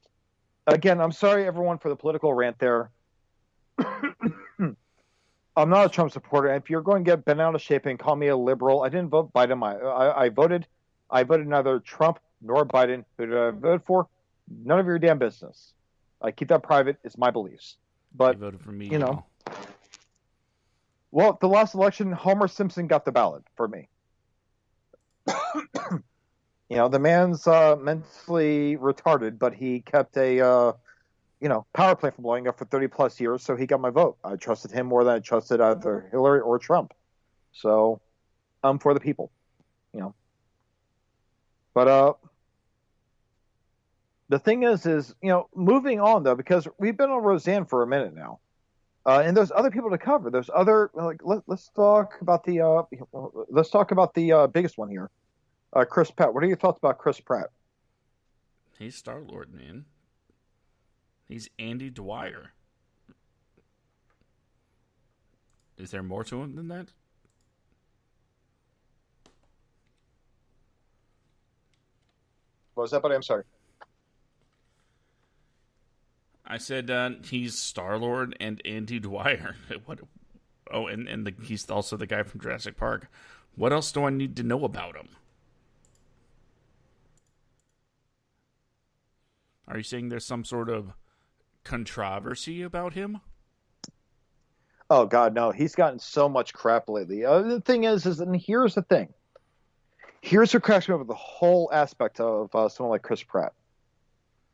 again, I'm sorry everyone for the political rant there. I'm not a Trump supporter. If you're going to get bent out of shape and call me a liberal, I didn't vote Biden. I voted neither Trump nor Biden. Who did I vote for? None of your damn business. I keep that private. It's my beliefs. But you voted for me, Well, the last election, Homer Simpson got the ballot for me. The man's mentally retarded, but he kept a power plant from blowing up for 30 plus years, so he got my vote. I trusted him more than I trusted either Hillary or Trump. So I'm for the people, But the thing is moving on though, because we've been on Roseanne for a minute now, and there's other people to cover. There's other let's talk about the biggest one here, Chris Pratt. What are your thoughts about Chris Pratt? He's Star-Lord, man. He's Andy Dwyer. Is there more to him than that? What was that, buddy? I'm sorry. I said he's Star-Lord and Andy Dwyer. What? Oh, and he's also the guy from Jurassic Park. What else do I need to know about him? Are you saying there's some sort of controversy about him? Oh God, no! He's gotten so much crap lately. The thing is, and here's the thing. Here's what cracks me up with the whole aspect of someone like Chris Pratt.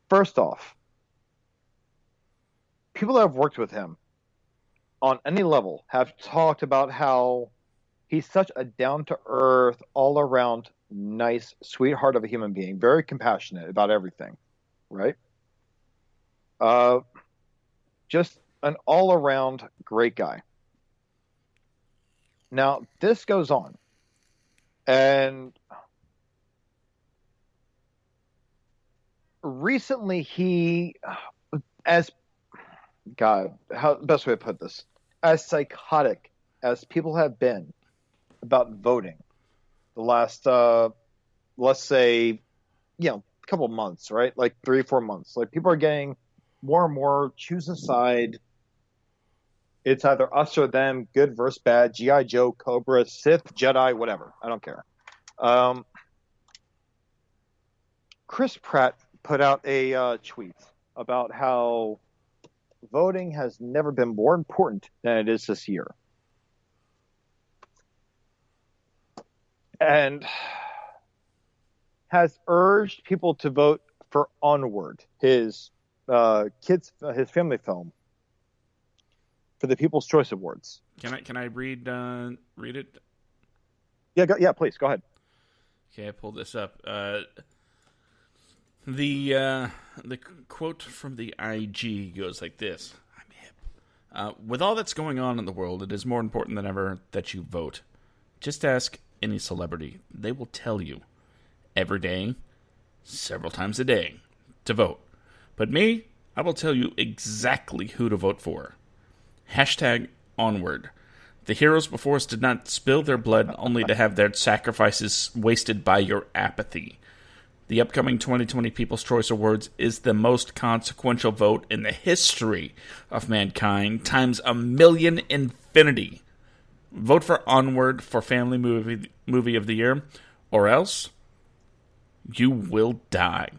First off, people that have worked with him on any level have talked about how he's such a down-to-earth, all-around, nice sweetheart of a human being, very compassionate about everything, right? Just an all-around great guy. Now, this goes on, and recently how best way to put this, as psychotic as people have been about voting the last, let's say, a couple of months, right? Like 3 or 4 months. Like people are getting more and more choose a side. It's either us or them, good versus bad, G.I. Joe, Cobra, Sith, Jedi, whatever. I don't care. Chris Pratt put out a tweet about how voting has never been more important than it is this year. And has urged people to vote for Onward, his family film, for the People's Choice Awards. Can I read it? Yeah, please go ahead. Okay, I pulled this up. The quote from the IG goes like this. I'm hip. With all that's going on in the world, it is more important than ever that you vote. Just ask any celebrity. They will tell you every day, several times a day, to vote. But me, I will tell you exactly who to vote for. #onward. The heroes before us did not spill their blood only to have their sacrifices wasted by your apathy. The upcoming 2020 People's Choice Awards is the most consequential vote in the history of mankind, times a million infinity. Vote for Onward for Family Movie of the Year, or else you will die.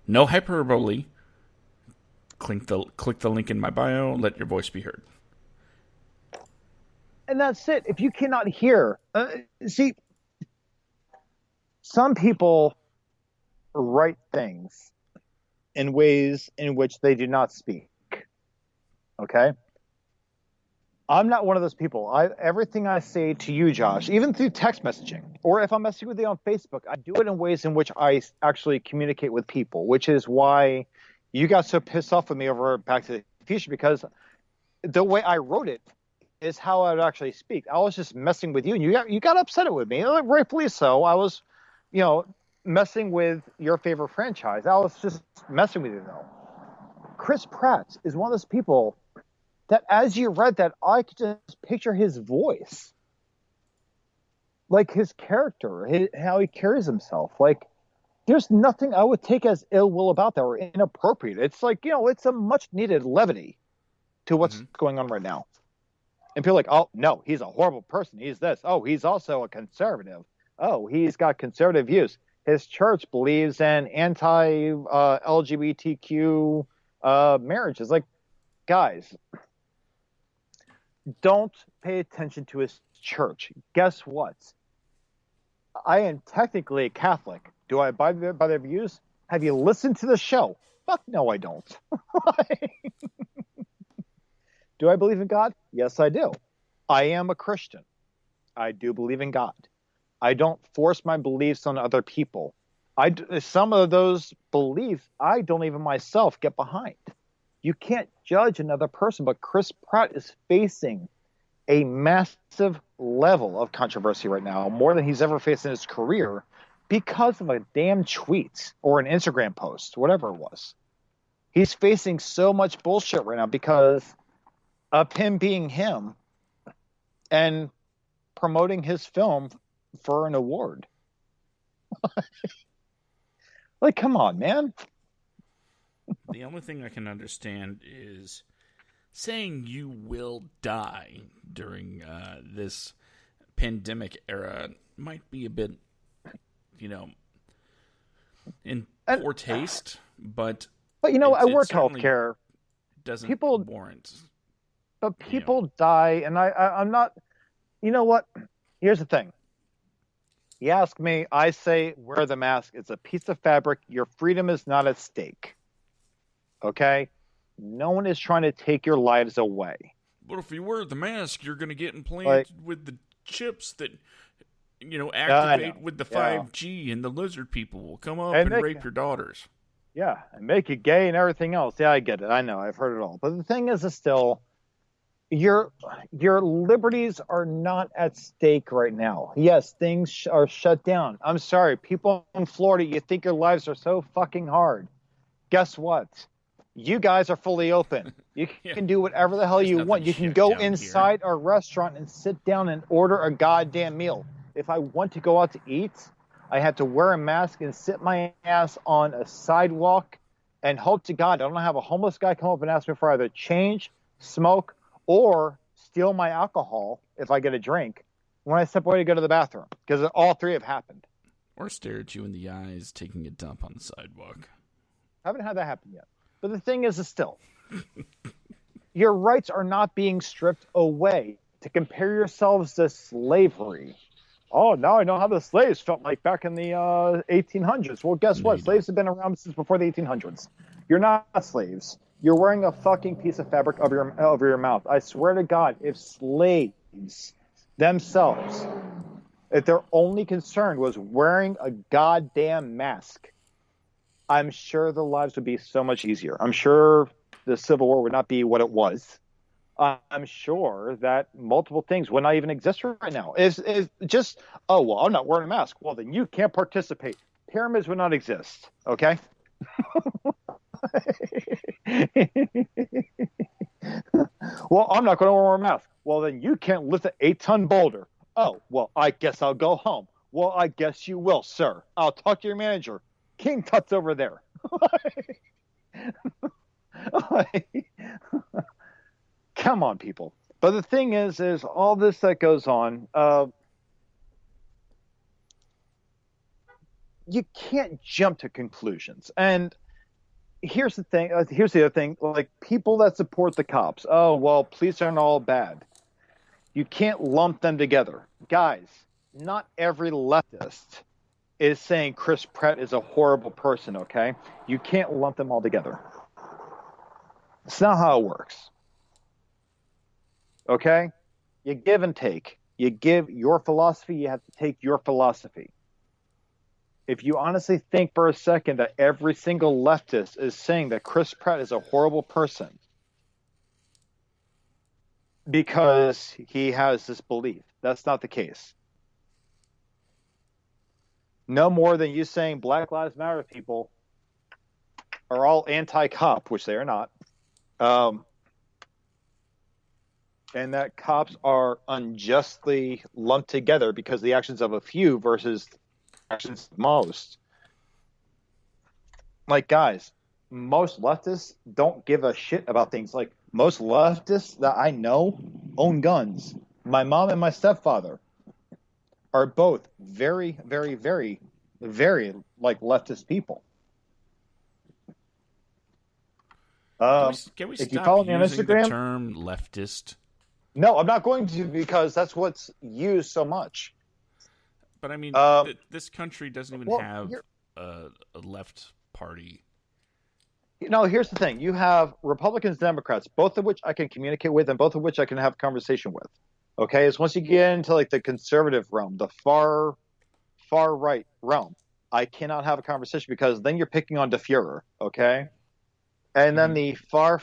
No hyperbole. Click the link in my bio. Let your voice be heard. And that's it. If you cannot hear, see, some people write things in ways in which they do not speak. Okay? I'm not one of those people. Everything I say to you, Josh, even through text messaging, or if I'm messaging with you on Facebook, I do it in ways in which I actually communicate with people, which is why you got so pissed off with me over Back to the Future, because the way I wrote it is how I would actually speak. I was just messing with you, and you got upset with me, rightfully so. I was, messing with your favorite franchise. I was just messing with you, though. Chris Pratt is one of those people that, as you read that, I could just picture his voice, like his character, how he carries himself. Like, there's nothing I would take as ill will about that or inappropriate. It's like, it's a much needed levity to what's going on right now. And people are like, oh, no, he's a horrible person. He's this. Oh, he's also a conservative. Oh, he's got conservative views. His church believes in anti-LGBTQ marriages. Like, guys, don't pay attention to his church. Guess what? I am technically a Catholic. Do I buy their views? Have you listened to the show? Fuck no, I don't. Do I believe in God? Yes, I do. I am a Christian. I do believe in God. I don't force my beliefs on other people. Some of those beliefs I don't even myself get behind. You can't judge another person, but Chris Pratt is facing a massive level of controversy right now, more than he's ever faced in his career, because of a damn tweet or an Instagram post, whatever it was. He's facing so much bullshit right now because of him being him and promoting his film for an award. Like, come on, man. The only thing I can understand is saying you will die during this pandemic era might be a bit, in poor taste, but I work healthcare. Doesn't warrant. But people die, and I'm not. You know what? Here's the thing. You ask me, I say, wear the mask. It's a piece of fabric. Your freedom is not at stake. Okay? No one is trying to take your lives away. But if you wear the mask, you're going to get implanted with the chips that, activate with the 5G, and the lizard people will come up and rape your daughters. Yeah, and make you gay and everything else. Yeah, I get it. I know. I've heard it all. But the thing is still, your liberties are not at stake right now. Yes, things are shut down. I'm sorry. People in Florida, you think your lives are so fucking hard. Guess what? You guys are fully open. You can do whatever the hell you want. You can go inside a restaurant and sit down and order a goddamn meal. If I want to go out to eat, I have to wear a mask and sit my ass on a sidewalk and hope to God I don't have a homeless guy come up and ask me for either change, smoke, or steal my alcohol if I get a drink when I step away to go to the bathroom, because all three have happened. Or stare at you in the eyes taking a dump on the sidewalk. Haven't had that happen yet. But the thing is still, your rights are not being stripped away. To compare yourselves to slavery. Oh, now I know how the slaves felt like back in the 1800s. Well, guess what? Slaves have been around since before the 1800s. You're not slaves. You're wearing a fucking piece of fabric over your mouth. I swear to God, if slaves themselves, if their only concern was wearing a goddamn mask, I'm sure their lives would be so much easier. I'm sure the Civil War would not be what it was. I'm sure that multiple things would not even exist right now. Is just, oh, well, I'm not wearing a mask. Well, then you can't participate. Pyramids would not exist, okay? Well, I'm not going to wear a mask. Well, then you can't lift an 8-ton boulder. Oh, well, I guess I'll go home. Well, I guess you will, sir. I'll talk to your manager. King Tut's over there. Come on, people. But the thing is all this that goes on, you can't jump to conclusions. And here's the thing. Here's the other thing. Like, people that support the cops. Oh, well, police aren't all bad. You can't lump them together. Guys, not every leftist is saying Chris Pratt is a horrible person, okay? You can't lump them all together. It's not how it works. Okay? You give and take. You give your philosophy, you have to take your philosophy. If you honestly think for a second that every single leftist is saying that Chris Pratt is a horrible person because he has this belief, that's not the case. No more than you saying Black Lives Matter people are all anti-cop, which they are not. And that cops are unjustly lumped together because of the actions of a few versus actions of most. Like, guys, most leftists don't give a shit about things. Like, most leftists that I know own guns. My mom and my stepfather are both very, very, very, very, like, leftist people. Can we stop using the term leftist? No, I'm not going to, because that's what's used so much. But I mean, this country doesn't even have a left party. You know, here's the thing. You have Republicans, Democrats, both of which I can communicate with and both of which I can have a conversation with. Okay? It's once you get into, like, the conservative realm, the far right realm, I cannot have a conversation because then you're picking on the Fuhrer, okay? And then the far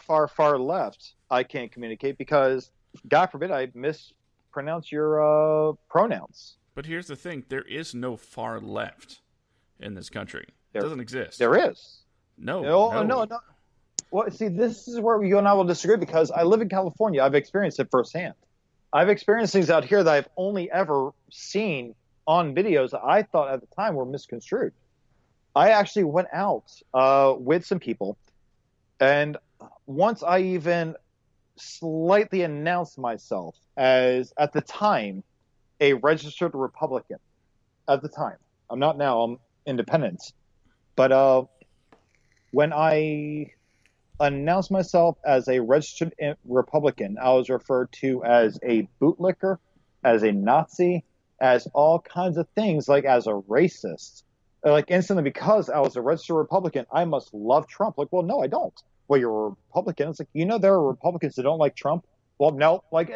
left, I can't communicate because, God forbid, I mispronounce your pronouns. But here's the thing. There is no far left in this country. It doesn't exist. There is. No. Well, see, this is where you and I will disagree because I live in California. I've experienced it firsthand. I've experienced things out here that I've only ever seen on videos that I thought at the time were misconstrued. I actually went out with some people, and once I even slightly announced myself as, at the time, a registered Republican. At the time. I'm not now. I'm independent. But when I announced myself as a registered Republican, I was referred to as a bootlicker, as a Nazi, as all kinds of things, like as a racist. Like, instantly, because I was a registered Republican, I must love Trump. Like, well, no, I don't. Well, you're a Republican. It's like, you know, there are Republicans that don't like Trump. Well, no, like,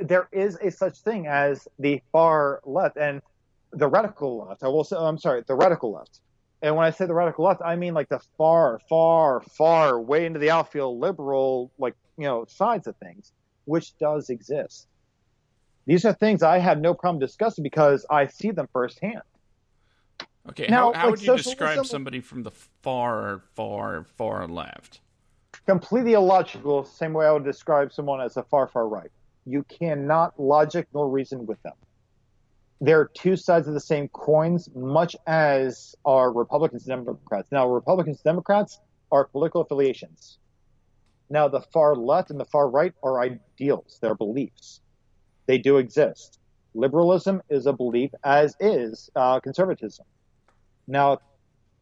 there is a such thing as the far left and the radical left. I will say, I'm sorry, the radical left. And when I say the radical left, I mean like the far way into the outfield liberal, like, you know, sides of things, which does exist. These are things I have no problem discussing because I see them firsthand. Okay, now, how would you describe somebody from the far left? Completely illogical, same way I would describe someone as a far right. You cannot logic nor reason with them. They're two sides of the same coins, much as are Republicans and Democrats. Now, Republicans and Democrats are political affiliations. Now, the far left and the far right are ideals. They're beliefs. They do exist. Liberalism is a belief, as is conservatism. Now,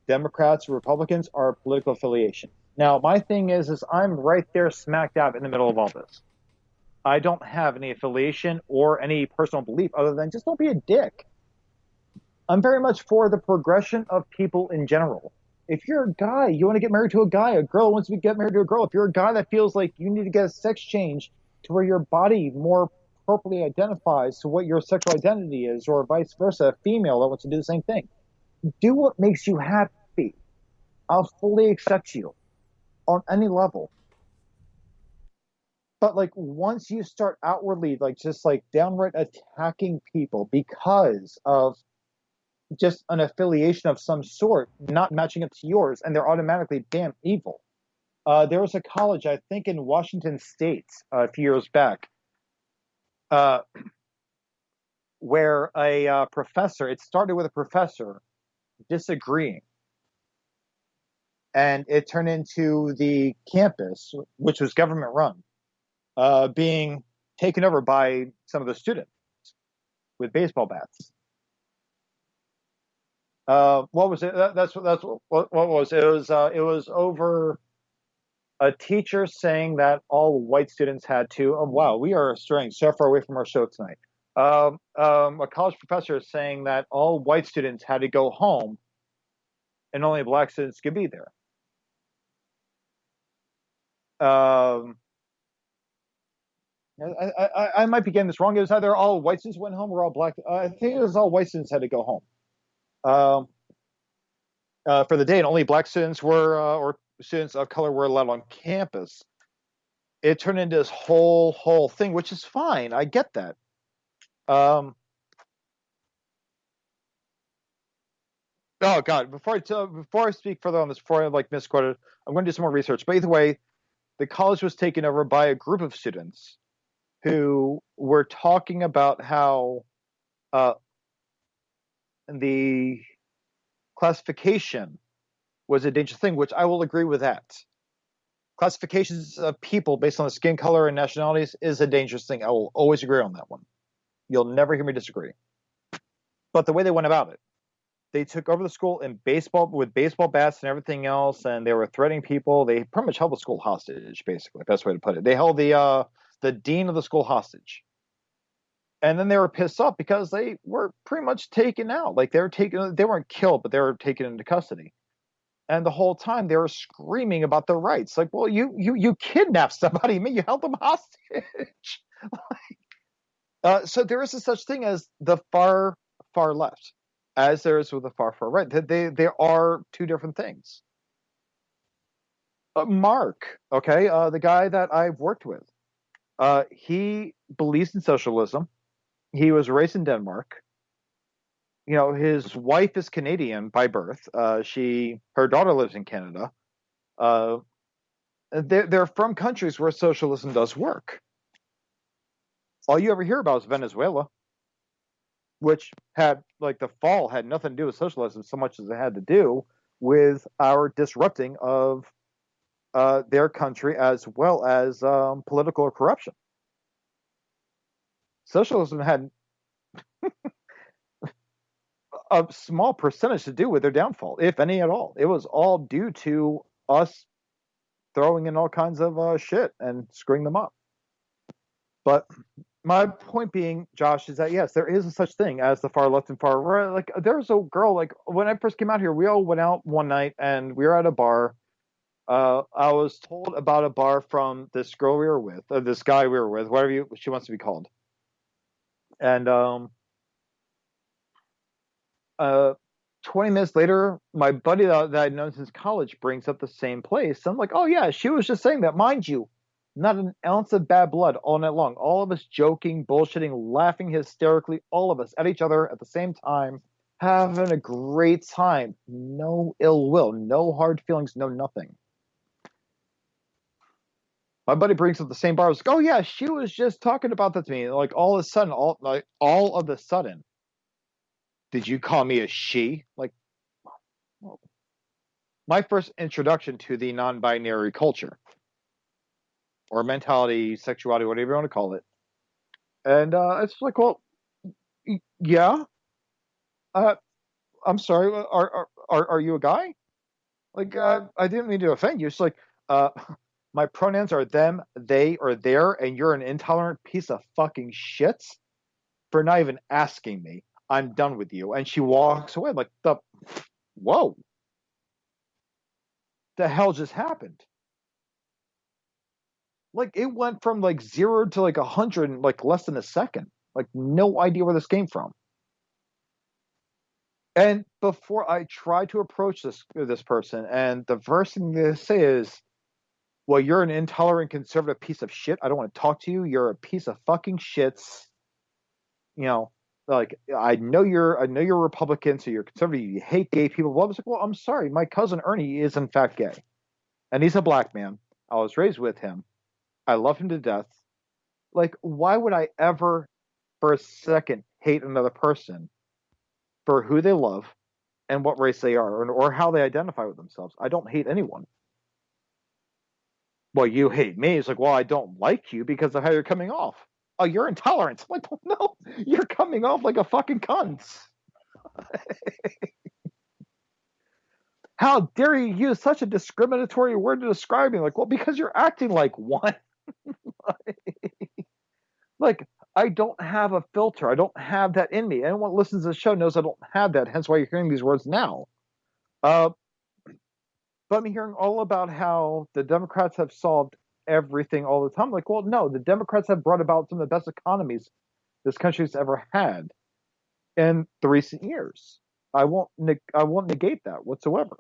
Democrats, Republicans are a political affiliation. Now, my thing is I'm right there smack dab in the middle of all this. I don't have any affiliation or any personal belief other than just don't be a dick. I'm very much for the progression of people in general. If you're a guy, you want to get married to a guy. A girl wants to get married to a girl. If you're a guy that feels like you need to get a sex change to where your body more appropriately identifies to what your sexual identity is, or vice versa, a female that wants to do the same thing, do what makes you happy. I'll fully accept you on any level. But like once you start outwardly like just like downright attacking people because of just an affiliation of some sort not matching up to yours, and they're automatically damn evil. There was a college, I think, in Washington State a few years back, uh, where a professor. It started with a professor disagreeing, and it turned into the campus, which was government run, being taken over by some of the students with baseball bats. What was it? That's what was it? It was over a teacher saying that all white students had to. Oh wow, we are straying so far away from our show tonight. A college professor is saying that all white students had to go home, and only black students could be there. Um, I might be getting this wrong. It was either all white students went home or all black. I think it was all white students had to go home for the day, and only black students were or students of color were allowed on campus. It turned into this whole thing, which is fine. I get that. Oh God! Before I speak further on this, before I like misquote it, I'm going to do some more research. But either way, the college was taken over by a group of students who were talking about how uh, the classification was a dangerous thing, which I will agree with that. Classifications of people based on the skin color and nationalities is a dangerous thing. I will always agree on that one. You'll never hear me disagree. But the way they went about it, they took over the school in baseball with baseball bats and everything else, and they were threatening people. They pretty much held the school hostage, basically, best way to put it. They held the dean of the school hostage. And then they were pissed off because they were pretty much taken out. Like they weren't killed, but they were taken into custody. And the whole time they were screaming about their rights. Like, well, you kidnapped somebody, man, you held them hostage. So there is a such thing as the far left, as there is with the far right. They are two different things. Mark, okay, the guy that I've worked with, he believes in socialism. He was raised in Denmark. You know, his wife is Canadian by birth. Her daughter lives in Canada. They're from countries where socialism does work. All you ever hear about is Venezuela, which had like the fall had nothing to do with socialism so much as it had to do with our disrupting of their country as well as political corruption. Socialism had a small percentage to do with their downfall, if any at all. It was all due to us throwing in all kinds of shit and screwing them up. But my point being, Josh, is that yes, there is a such thing as the far left and far right. Like there's a girl, like when I first came out here, we all went out one night and we were at a bar. I was told about a bar from this girl we were with, this guy we were with, whatever she wants to be called. And 20 minutes later, my buddy that I'd known since college brings up the same place. I'm like, oh yeah, she was just saying that. Mind you, not an ounce of bad blood all night long. All of us joking, bullshitting, laughing hysterically, all of us at each other at the same time, having a great time. No ill will, no hard feelings, no nothing. My buddy brings up the same bar. I was like, oh yeah, she was just talking about that to me. Like all of a sudden, all of a sudden, did you call me a she? Like, my first introduction to the non-binary culture or mentality, sexuality, whatever you want to call it. And it's like, well, yeah. I'm sorry. Are you a guy? Like, I didn't mean to offend you. It's like, my pronouns are them, they, or their, and you're an intolerant piece of fucking shit for not even asking me. I'm done with you. And she walks away. I'm like, whoa. the hell just happened? Like it went from like 0 to like 100 in like less than a second. Like no idea where this came from. And before I try to approach this person, and the first thing they say is, "Well, you're an intolerant conservative piece of shit. I don't want to talk to you. You're a piece of fucking shits." You know, like I know you're a Republican, so you're conservative. You hate gay people. Well, I was like, well, I'm sorry. My cousin Ernie is in fact gay, and he's a black man. I was raised with him. I love him to death. Like, why would I ever, for a second, hate another person for who they love and what race they are, or how they identify with themselves? I don't hate anyone. Well, you hate me. It's like, well, I don't like you because of how you're coming off. Oh, you're intolerant. I'm like, no, you're coming off like a fucking cunt. How dare you use such a discriminatory word to describe me? Like, well, because you're acting like one. Like, I don't have a filter. I don't have that in me. Anyone who listens to the show knows I don't have that. Hence why you're hearing these words now. But I'm hearing all about how the Democrats have solved everything all the time. Like, well, no, the Democrats have brought about some of the best economies this country's ever had in the recent years. I won't negate that whatsoever.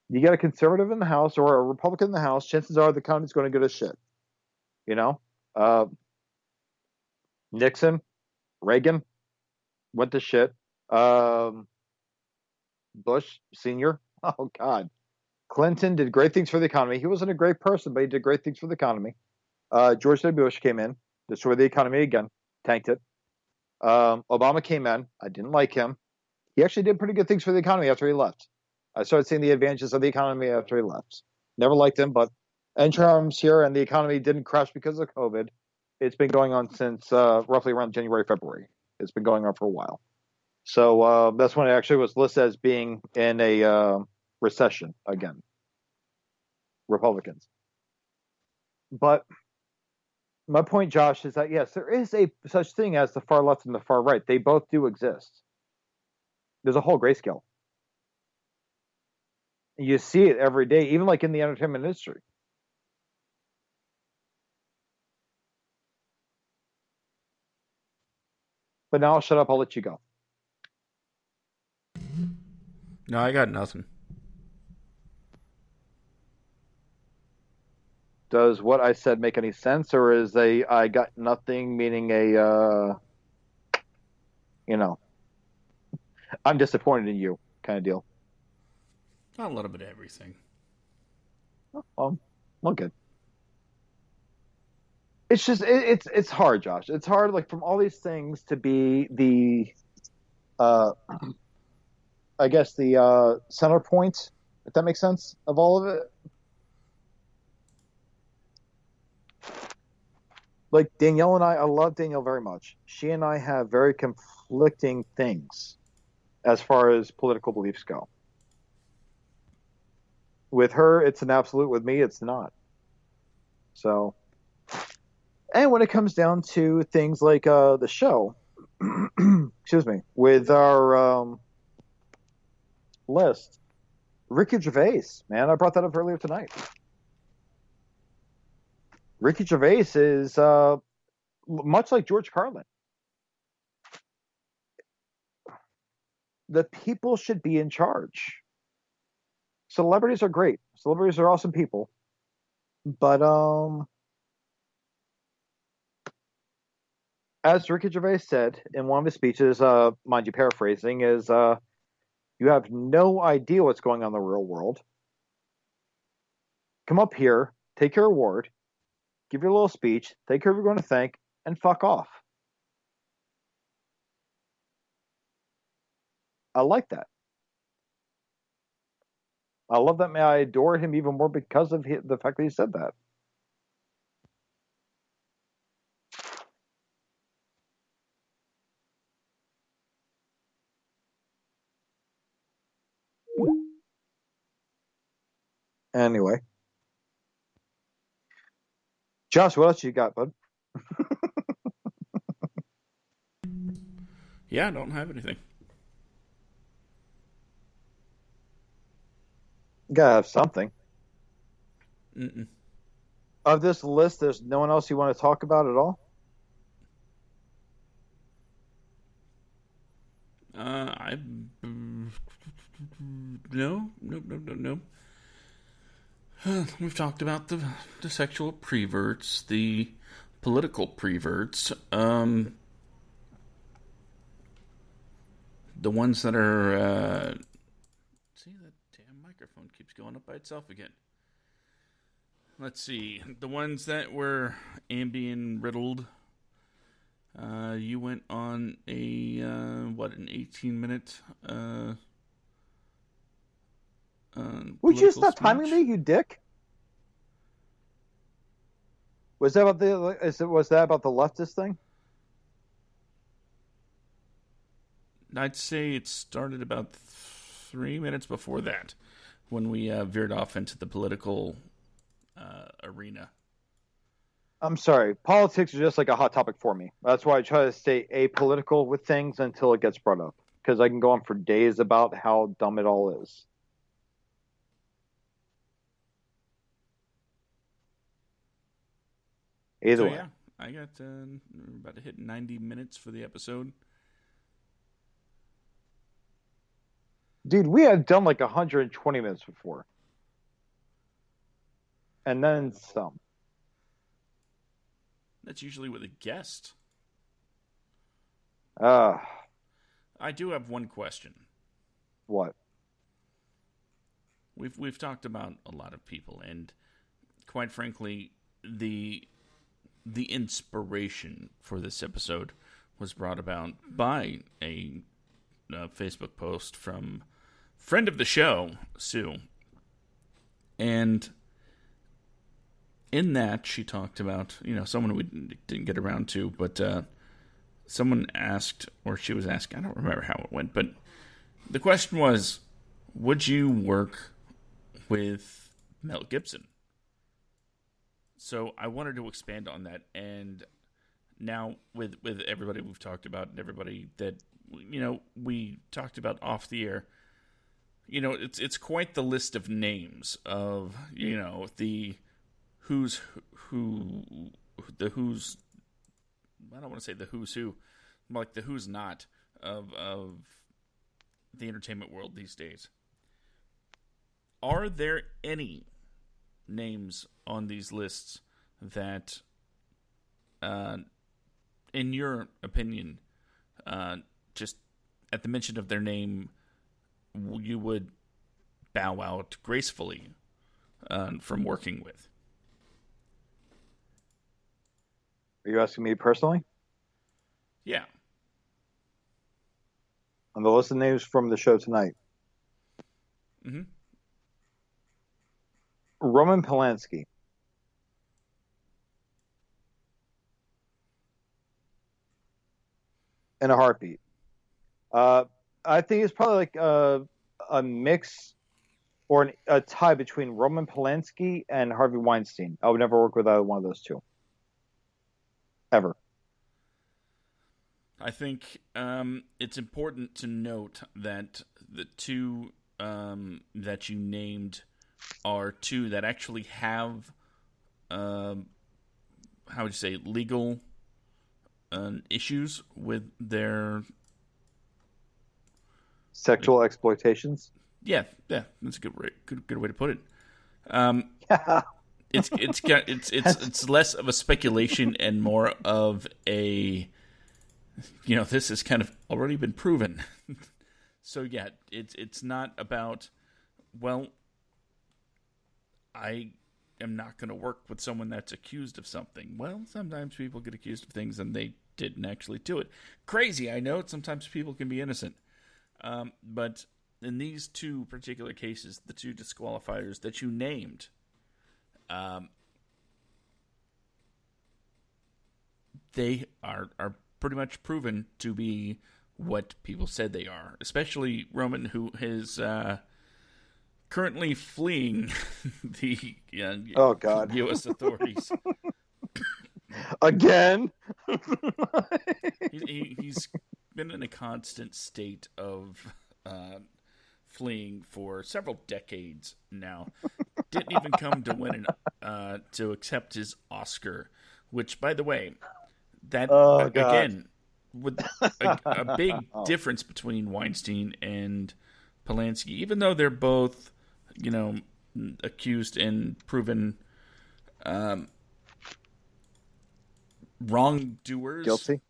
You get a conservative in the House or a Republican in the House, chances are the economy's going to go to shit. You know, Nixon, Reagan went to shit. Bush Senior, oh God, Clinton did great things for the economy. He wasn't a great person, but he did great things for the economy. George W. Bush came in, destroyed the economy again, tanked it. Obama came in. I didn't like him. He actually did pretty good things for the economy after he left. I started seeing the advantages of the economy after he left. Never liked him, but interims here, and the economy didn't crash because of COVID. It's been going on since roughly around January, February. It's been going on for a while. So that's when it actually was listed as being in a recession again. Republicans. But my point, Josh, is that yes, there is a such thing as the far left and the far right. They both do exist. There's a whole grayscale. You see it every day, even like in the entertainment industry. But now I'll shut up. I'll let you go. No, I got nothing. Does what I said make any sense, or is I got nothing meaning I'm disappointed in you kind of deal? A little bit of everything. Well, good. It's just it's hard, Josh. It's hard, like from all these things to be the I guess the center point, if that makes sense, of all of it. Like Danielle and I love Danielle very much. She and I have very conflicting things as far as political beliefs go. With her, it's an absolute. With me, it's not. So, and when it comes down to things like the show, excuse me, with our list, Ricky Gervais, man, I brought that up earlier tonight. Ricky Gervais is much like George Carlin. The people should be in charge. Celebrities are great. Celebrities are awesome people. But as Ricky Gervais said in one of his speeches, mind you paraphrasing, is you have no idea what's going on in the real world. Come up here, take your award, give your little speech, thank who you're going to thank, and fuck off. I like that. I love that man. I adore him even more because of the fact that he said that. Anyway. Josh, what else you got, bud? Yeah, I don't have anything. Gotta have something. Mm-mm. Of this list, there's no one else you want to talk about at all? I no. We've talked about the sexual preverts, the political preverts, the ones that are. See, that damn microphone keeps going up by itself again. Let's see, the ones that were Ambien riddled. You went on an 18-minute. Would you stop speech? timing me, you dick? Was that about the leftist thing? I'd say it started about 3 minutes before that, when we veered off into the political arena. I'm sorry. Politics is just like a hot topic for me. That's why I try to stay apolitical with things until it gets brought up. Because I can go on for days about how dumb it all is. Either way. Yeah, I got about to hit 90 minutes for the episode. Dude, we had done like 120 minutes before. And then some. That's usually with a guest. I do have one question. What? We've talked about a lot of people, and quite frankly, the inspiration for this episode was brought about by a Facebook post from friend of the show, Sue. And in that, she talked about, someone we didn't get around to, but someone asked, or she was asking, I don't remember how it went, but the question was, would you work with Mel Gibson? So I wanted to expand on that, and now with everybody we've talked about and everybody that we talked about off the air, it's quite the list of names of the who's I don't want to say the who's who, like the who's not of the entertainment world these days. Are there any names on these lists that, in your opinion, just at the mention of their name, you would bow out gracefully from working with? Are you asking me personally? Yeah. On the list of names from the show tonight. Mm-hmm. Roman Polanski. In a heartbeat. I think it's probably like a mix or a tie between Roman Polanski and Harvey Weinstein. I would never work with either one of those two. Ever. I think it's important to note that the two that you named are two that actually have, how would you say, legal issues with their sexual exploitations. Yeah, that's a good way to put it. It's less of a speculation and more of a, this has kind of already been proven. So yeah, it's not about, well, I am not going to work with someone that's accused of something. Well, sometimes people get accused of things and they didn't actually do it. Crazy, I know. Sometimes people can be innocent. But in these two particular cases, the two disqualifiers that you named, they are pretty much proven to be what people said they are. Especially Roman, who is currently fleeing the U.S. authorities. Again? He's been in a constant state of fleeing for several decades now. Didn't even come to win to accept his Oscar, which, by the way, that again, with a big difference between Weinstein and Polanski, even though they're both, accused and proven wrongdoers, guilty.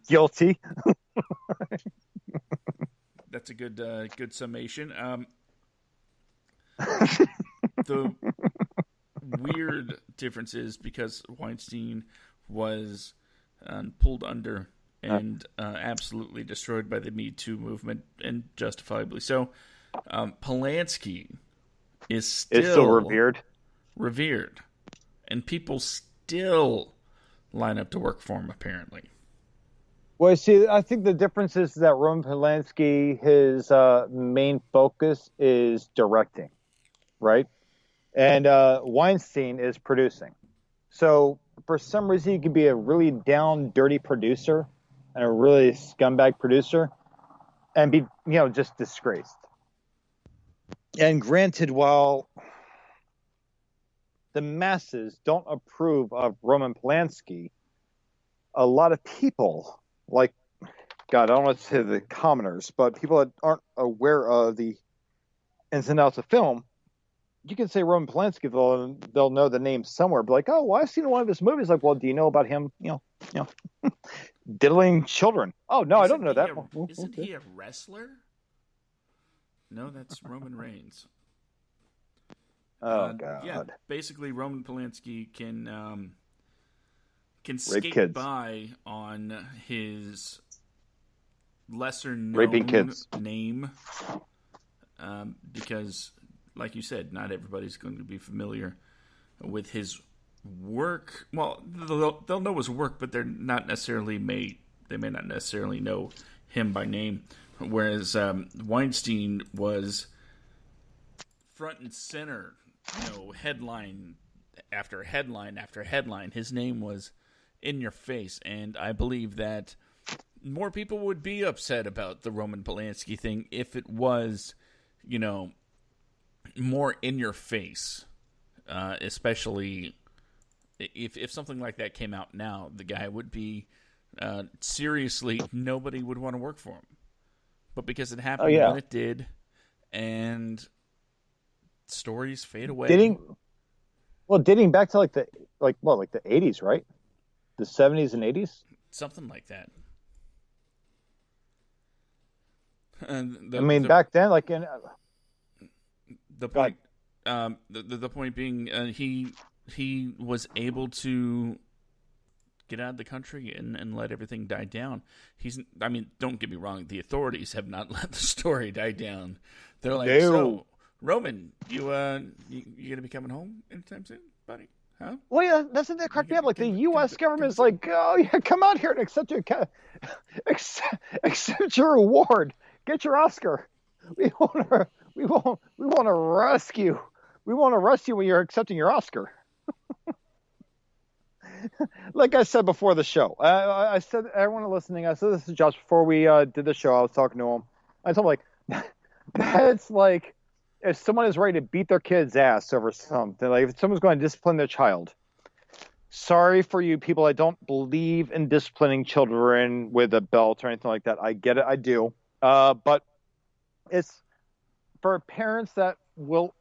Guilty. That's a good summation. The weird difference is because Weinstein was pulled under and absolutely destroyed by the Me Too movement, and justifiably so. Polanski is still revered, and people still line up to work for him, apparently. Well, see, I think the difference is that Roman Polanski, his main focus is directing, right? And Weinstein is producing. So for some reason, he could be a really down, dirty producer and a really scumbag producer and be, just disgraced. And granted, while the masses don't approve of Roman Polanski, a lot of people, like, God, I don't want to say the commoners, but people that aren't aware of the ins and outs of film, you can say Roman Polanski, they'll know the name somewhere. But like, oh, well, I've seen one of his movies. Like, well, do you know about him? Diddling children. Oh no, I don't know that. Isn't he a wrestler? No, that's Roman Reigns. Oh God. Yeah, basically Roman Polanski can skate kids. by on his lesser known raping kids name, because, like you said, not everybody's going to be familiar with his work. Well, they'll know his work, but they may not necessarily know him by name. Whereas Weinstein was front and center, headline after headline after headline. His name was in your face, and I believe that more people would be upset about the Roman Polanski thing if it was, more in your face, especially if something like that came out now. The guy would be seriously, nobody would want to work for him. But because it happened when it did, and stories fade away. Dating back to the 80s, right? The 70s and 80s? Something like that. Back then, like in the point, the point being, he was able to get out of the country and let everything die down. Don't get me wrong, the authorities have not let the story die down. They're like, so Roman, you gonna be coming home anytime soon, buddy? Huh? Well, yeah, that's the thing that cracked me up. Like, the U.S. government's like, oh yeah, come out here and accept your award, get your Oscar. We want to arrest you. We want to arrest you when you're accepting your Oscar. Like I said before the show, I said, everyone listening, I said this to Josh before we did the show. I was talking to him. I told him, like, that's like if someone is ready to beat their kid's ass over something, like if someone's going to discipline their child. Sorry for you people. I don't believe in disciplining children with a belt or anything like that. I get it. I do. But it's for parents that will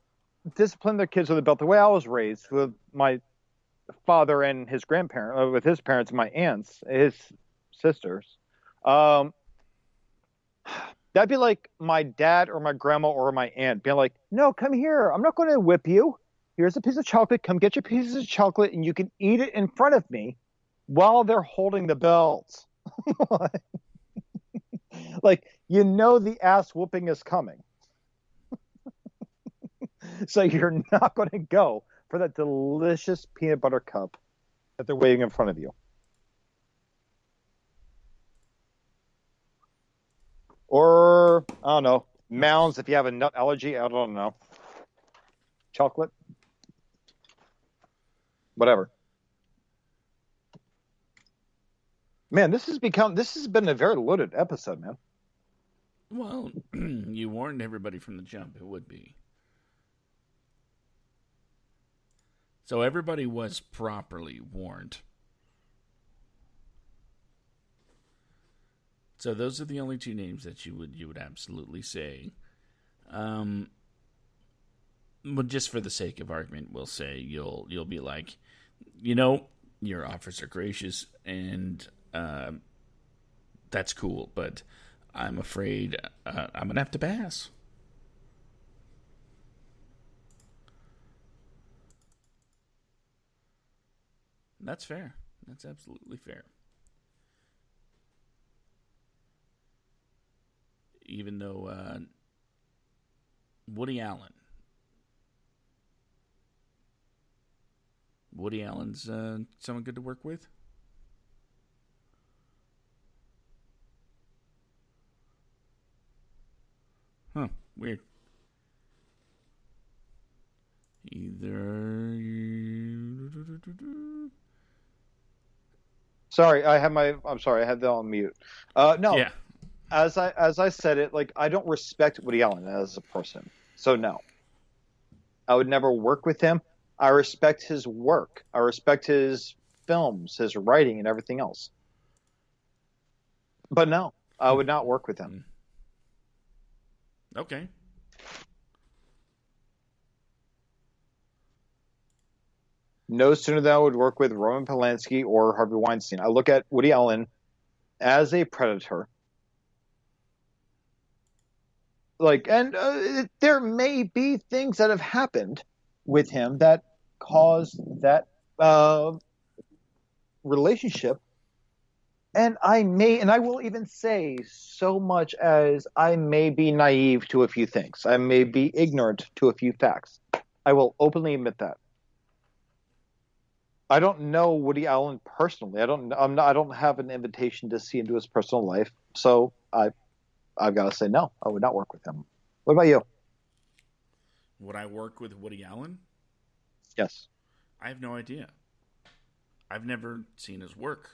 discipline their kids with a belt. The way I was raised with my father and his grandparents, with his parents and my aunts, his sisters, that'd be like my dad or my grandma or my aunt being like, no, come here. I'm not going to whip you. Here's a piece of chocolate. Come get your pieces of chocolate and you can eat it in front of me while they're holding the belt. Like, the ass whooping is coming. So you're not going to go for that delicious peanut butter cup that they're waiting in front of you. Or, I don't know, Mounds if you have a nut allergy. I don't know. Chocolate. Whatever. Man, this has been a very loaded episode, man. Well, you warned everybody from the jump. It would be. So everybody was properly warned. So those are the only two names that you would absolutely say. But just for the sake of argument, we'll say you'll be like, your offers are gracious and that's cool, but I'm afraid I'm gonna have to pass. That's fair. That's absolutely fair. Even though Woody Allen. Woody Allen's someone good to work with? Huh, weird. Sorry, I'm sorry, I had that on mute. No. Yeah. As I said it, like, I don't respect Woody Allen as a person. So no. I would never work with him. I respect his work. I respect his films, his writing, and everything else. But no, I would not work with him. Okay. No sooner than I would work with Roman Polanski or Harvey Weinstein. I look at Woody Allen as a predator. Like, and there may be things that have happened with him that caused that relationship. And I will even say so much as I may be naive to a few things. I may be ignorant to a few facts. I will openly admit that. I don't know Woody Allen personally. I don't have an invitation to see into his personal life. So I've got to say no. I would not work with him. What about you? Would I work with Woody Allen? Yes. I have no idea. I've never seen his work.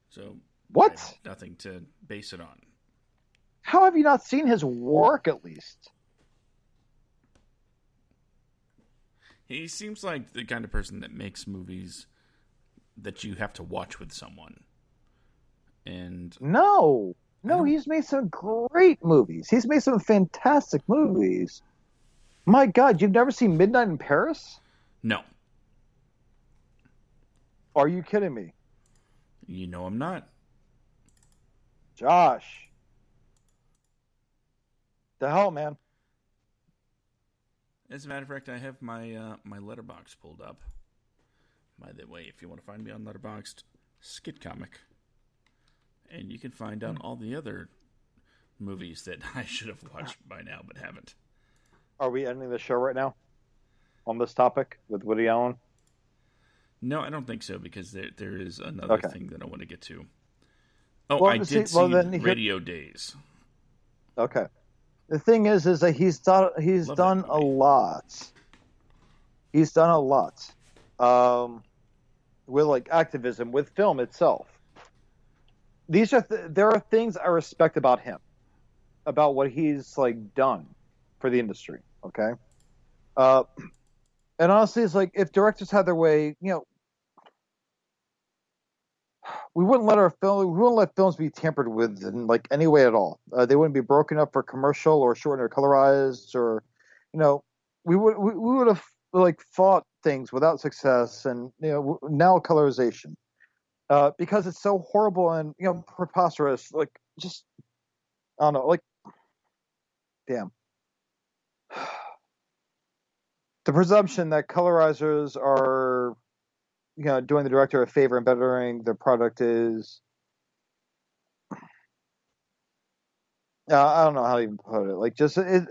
So what? I have nothing to base it on. How have you not seen his work at least? He seems like the kind of person that makes movies that you have to watch with someone. And no, he's made some great movies. He's made some fantastic movies. My God, you've never seen Midnight in Paris? No. Are you kidding me? You know I'm not. Josh. The hell, man? As a matter of fact, I have my my Letterboxd pulled up. By the way, if you want to find me on Letterboxd, Skit Comic. And you can find out all the other movies that I should have watched by now but haven't. Are we ending the show right now on this topic with Woody Allen? No, I don't think so, because there is another thing that I want to get to. Oh, well, I did see Radio Days. Okay. The thing is that he's done a lot. He's done a lot with like activism, with film itself. There are things I respect about him, about what he's like done for the industry. Okay. And honestly, it's like if directors had their way, we wouldn't let films be tampered with in like any way at all. They wouldn't be broken up for commercial or shortened or colorized, or we would have like fought things without success, and now colorization because it's so horrible and preposterous. Like, just I don't know, like, damn. The presumption that colorizers are doing the director a favor and bettering the product is, I don't know how to even put it. Like, just it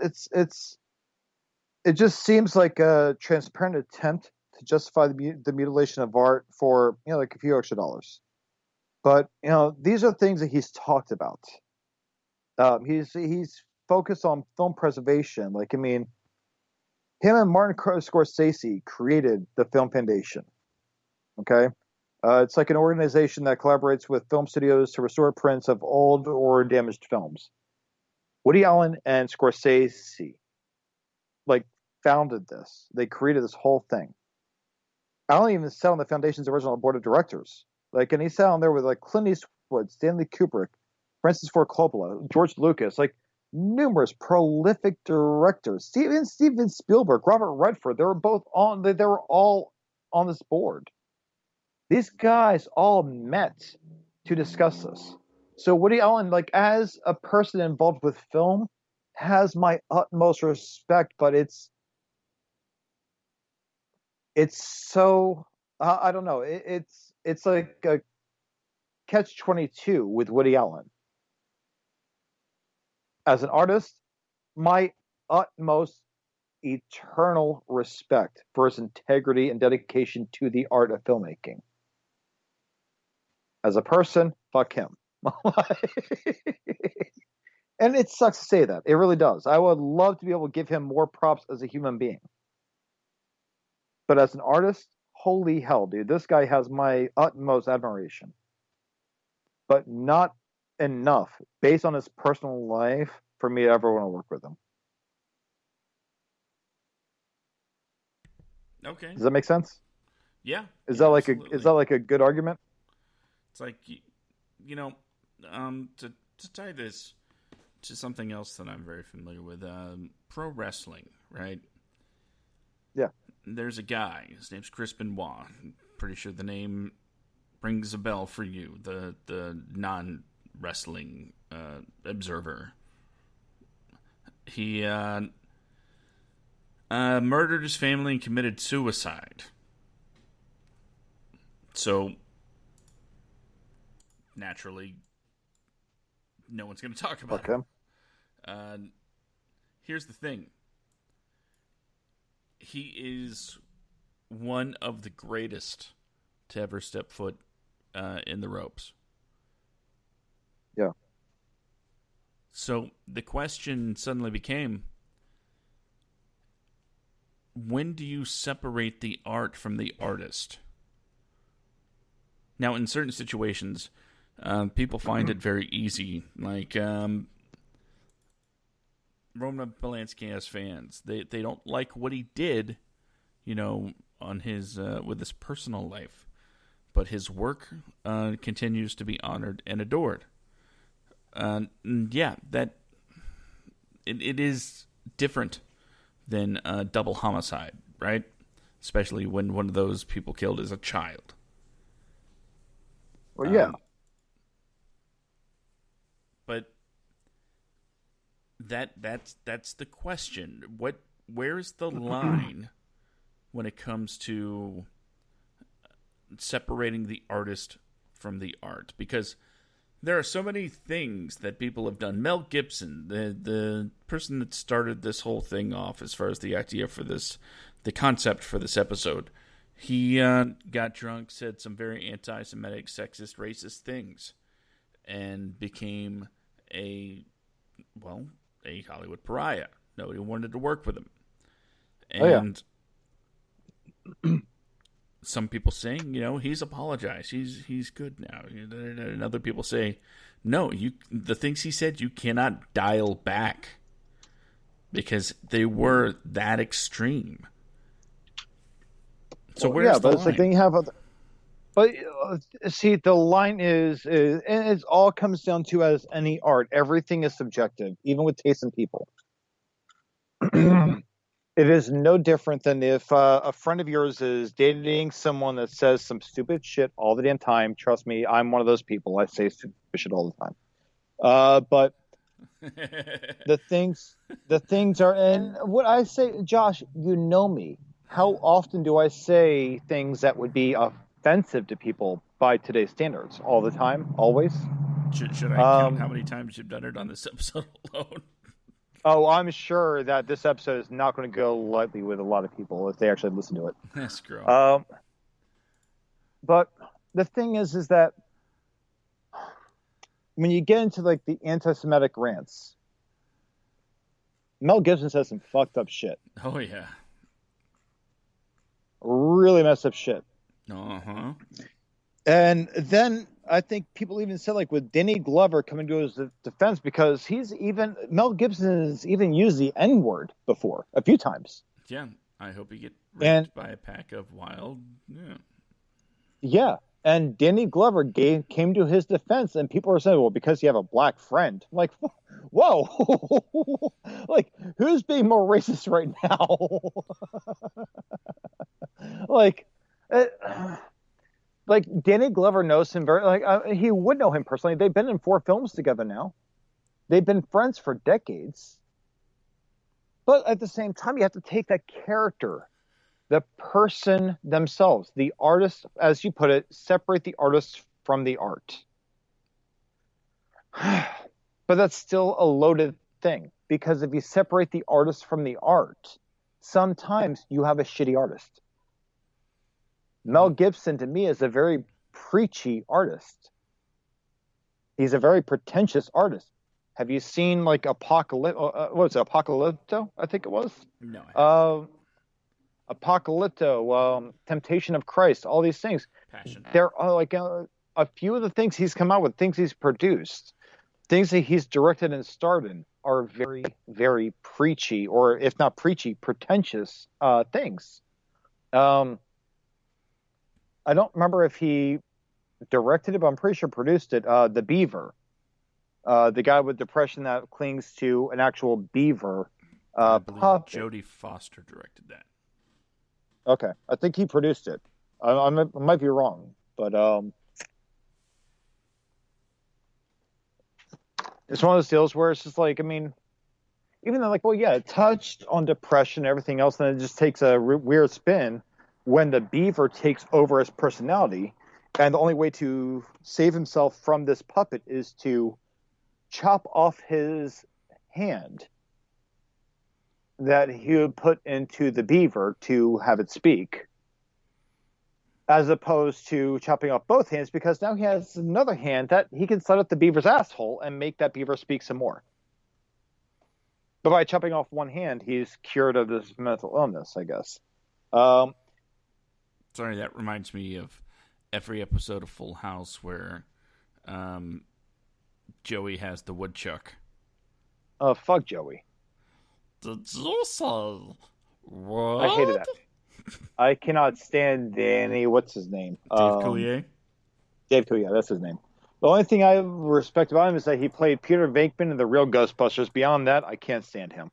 just seems like a transparent attempt to justify the mutilation of art for like a few extra dollars. But these are things that he's talked about. He's focused on film preservation. Like, I mean, him and Martin Scorsese created the Film Foundation. Okay, it's like an organization that collaborates with film studios to restore prints of old or damaged films. Woody Allen and Scorsese like founded this. They created this whole thing. Allen even sat on the Foundation's original board of directors. Like, and he sat on there with like Clint Eastwood, Stanley Kubrick, Francis Ford Coppola, George Lucas, like numerous prolific directors. Steven Spielberg, Robert Redford. They were all on this board. These guys all met to discuss this. So Woody Allen, like as a person involved with film, has my utmost respect, but it's so I don't know. It's like a catch-22 with Woody Allen. As an artist, my utmost eternal respect for his integrity and dedication to the art of filmmaking. As a person, fuck him. And it sucks to say that. It really does. I would love to be able to give him more props as a human being. But as an artist, holy hell, dude. This guy has my utmost admiration. But not enough, based on his personal life, for me to ever want to work with him. Okay. Does that make sense? Yeah. Is that like a good argument? It's like, to tie this to something else that I'm very familiar with, pro wrestling, right? Yeah. There's a guy. His name's Chris Benoit. I'm pretty sure the name rings a bell for you, the non-wrestling observer. He murdered his family and committed suicide. So, naturally, no one's going to talk about him. Here's the thing. He is one of the greatest to ever step foot in the ropes. Yeah. So the question suddenly became, when do you separate the art from the artist? Now, in certain situations, people find it very easy. Like, Roman Polanski has fans. They don't like what he did, on his with his personal life, but his work continues to be honored and adored. Yeah, that it is different than a double homicide, right? Especially when one of those people killed is a child. Well, yeah. But that's the question. Where's the line when it comes to separating the artist from the art? Because there are so many things that people have done. Mel Gibson, the person that started this whole thing off as far as the idea for this, the concept for this episode, he got drunk, said some very anti-Semitic, sexist, racist things, and became a Hollywood pariah. Nobody wanted to work with him. And some people saying, he's apologized. He's good now. And other people say, no, the things he said you cannot dial back because they were that extreme. So where's the line? It's like then you have but see, the line is, and it all comes down to, as any art, everything is subjective, even with taste in people. It is no different than if a friend of yours is dating someone that says some stupid shit all the damn time. Trust me, I'm one of those people. I say stupid shit all the time. But the things are, and what I say, Josh, you know me. How often do I say things that would be offensive to people by today's standards? All the time? Always? Should I count how many times you've done it on this episode alone? Oh, I'm sure that this episode is not going to go lightly with a lot of people if they actually listen to it. That's gross. But the thing is that when you get into like the anti-Semitic rants, Mel Gibson says some fucked up shit. Oh yeah, really messed up shit. Uh-huh. And then I think people even said, like, with Danny Glover coming to his defense, because Mel Gibson has even used the N-word before a few times. Yeah, I hope he get And raped by a pack of wild. yeah, and Danny Glover came to his defense, and people are saying, well, because you have a black friend. I'm like, whoa, like, who's being more racist right now? like, like Danny Glover knows him he would know him personally. They've been in 4 films together now. They've been friends for decades. But at the same time, you have to take that character, the person themselves, the artist, as you put it, separate the artist from the art. But that's still a loaded thing, because if you separate the artist from the art, sometimes you have a shitty artist. Mel Gibson, to me, is a very preachy artist. He's a very pretentious artist. Have you seen, like, Apocalypto? I think it was. No. Apocalypto, Temptation of Christ, all these things. Passion. There are a few of the things he's come out with, things he's produced, things that he's directed and starred in are very, very preachy, or if not preachy, pretentious things. I don't remember if he directed it, but I'm pretty sure produced it. The Beaver, the guy with depression that clings to an actual beaver. I believe Jodie Foster directed that. Okay, I think he produced it. I might be wrong, but it's one of those deals where it's just like, I mean, even though, like, well, yeah, it touched on depression and everything else, and it just takes a weird spin when the beaver takes over his personality, and the only way to save himself from this puppet is to chop off his hand that he would put into the beaver to have it speak, as opposed to chopping off both hands, because now he has another hand that he can slit up the beaver's asshole and make that beaver speak some more. But by chopping off one hand, he's cured of this mental illness, I guess. Sorry, that reminds me of every episode of Full House where Joey has the woodchuck. Fuck Joey. Did you say what? I hated that. I cannot stand Danny. What's his name? Dave Coulier? Dave Coulier, that's his name. The only thing I respect about him is that he played Peter Venkman in the real Ghostbusters. Beyond that, I can't stand him.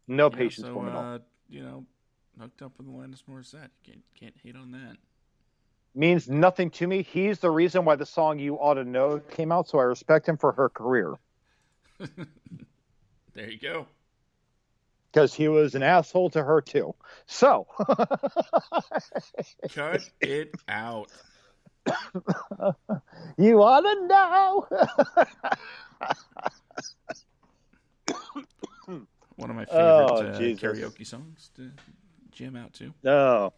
No patience for him at all. Hooked up with Alanis Morissette. Can't hate on that. Means nothing to me. He's the reason why the song "You Ought to Know" came out, so I respect him for her career. There you go. Because he was an asshole to her too. So cut it out. You ought to know. One of my favorite karaoke songs to jam out to. Oh.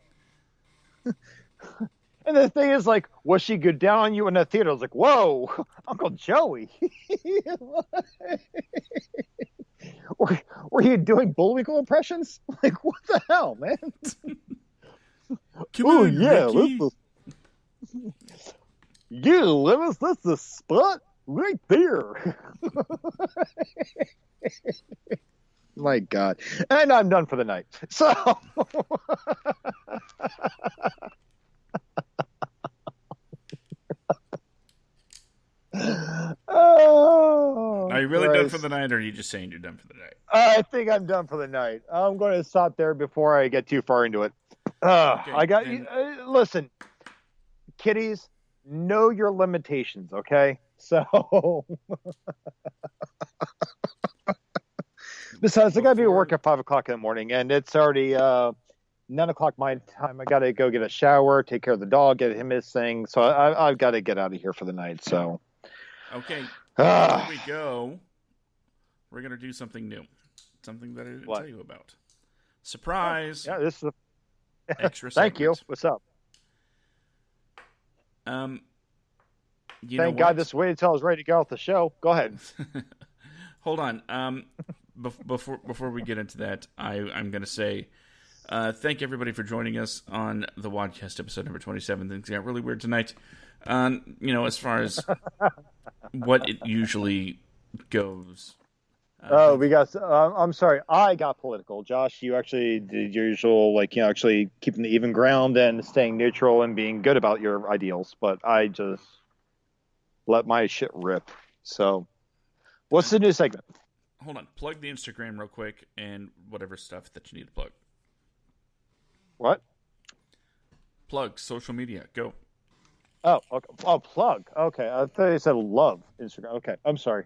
And the thing is, like, was she good down on you in the theater? I was like, whoa, Uncle Joey. Were you doing Bullwinkle impressions? Like, what the hell, man? Come on, yeah. Ricky. That's the spot right there. My God. And I'm done for the night. So... Are you really done for the night, or are you just saying you're done for the night? I think I'm done for the night. I'm going to stop there before I get too far into it. Okay, I got you. Listen, kiddies, know your limitations, okay? So, besides, I got to be at work at 5 o'clock in the morning, and it's already 9 o'clock my time. I got to go get a shower, take care of the dog, get him his thing. So I've got to get out of here for the night. So, okay, before we go, we're gonna do something new, something that I didn't tell you about. Surprise! Oh, yeah, this is extra. Thank you. What's up? Thank God this waited until I was ready to get off the show. Go ahead. Hold on. Before we get into that, I'm going to say Thank everybody for joining us on the WADcast episode number 27. Things got really weird tonight. As far as what it usually goes. I'm sorry. I got political. Josh, you actually did your usual, actually keeping the even ground and staying neutral and being good about your ideals. But I just let my shit rip. So, what's the new segment? Hold on. Plug the Instagram real quick and whatever stuff that you need to plug. What? Plug social media. Go. Oh, okay. Oh, plug. Okay. I thought you said love Instagram. Okay. I'm sorry.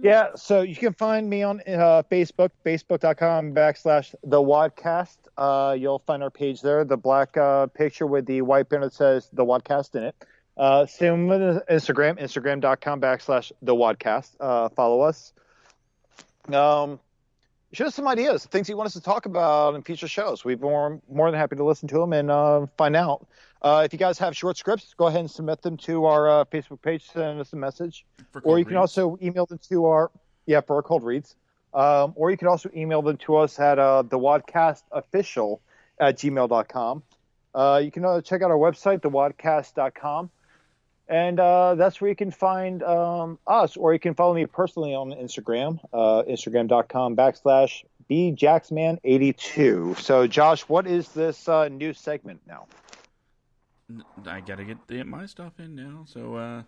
Yeah, so you can find me on Facebook, facebook.com/the WADcast. You'll find our page there, the black picture with the white banner that says the WADcast in it. Same with Instagram, instagram.com/the WADcast. Follow us. Show us some ideas, things you want us to talk about in future shows. We'd be more than happy to listen to them and find out. If you guys have short scripts, go ahead and submit them to our Facebook page. Send us a message, or you can also email them to for our cold reads. Or you can also email them to us at thewadcastofficial@gmail.com. You can check out our website, thewadcast.com. And that's where you can find us, or you can follow me personally on Instagram, instagram.com/bjacksman82. So, Josh, what is this new segment now? I got to get my stuff in now. So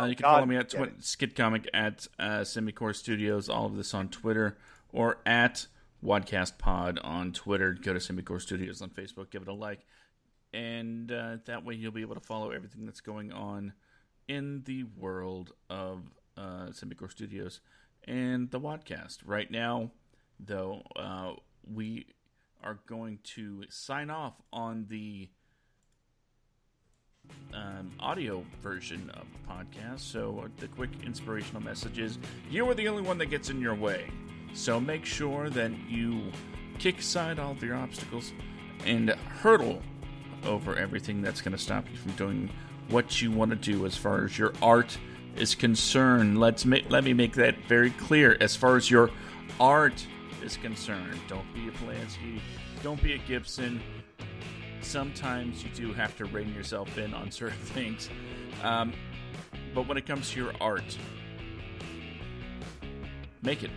you can follow me at skidcomic at Semicore Studios, all of this on Twitter, or at WADcastPod on Twitter. Go to Semicore Studios on Facebook, give it a like. And that way you'll be able to follow everything that's going on in the world of Semicore Studios and the WADcast. Right now, though, we are going to sign off on the audio version of the podcast. So the quick inspirational message is, you are the only one that gets in your way. So make sure that you kick aside all of your obstacles and hurdle over everything that's going to stop you from doing what you want to do as far as your art is concerned. Let me make that very clear. As far as your art is concerned, don't be a Polanski, don't be a Gibson. Sometimes you do have to rein yourself in on certain things. But when it comes to your art, make it.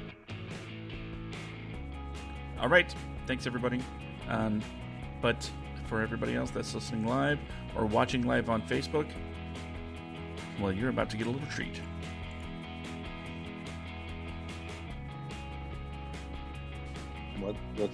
All right. Thanks, everybody. But for everybody else that's listening live or watching live on Facebook, well, you're about to get a little treat. What's the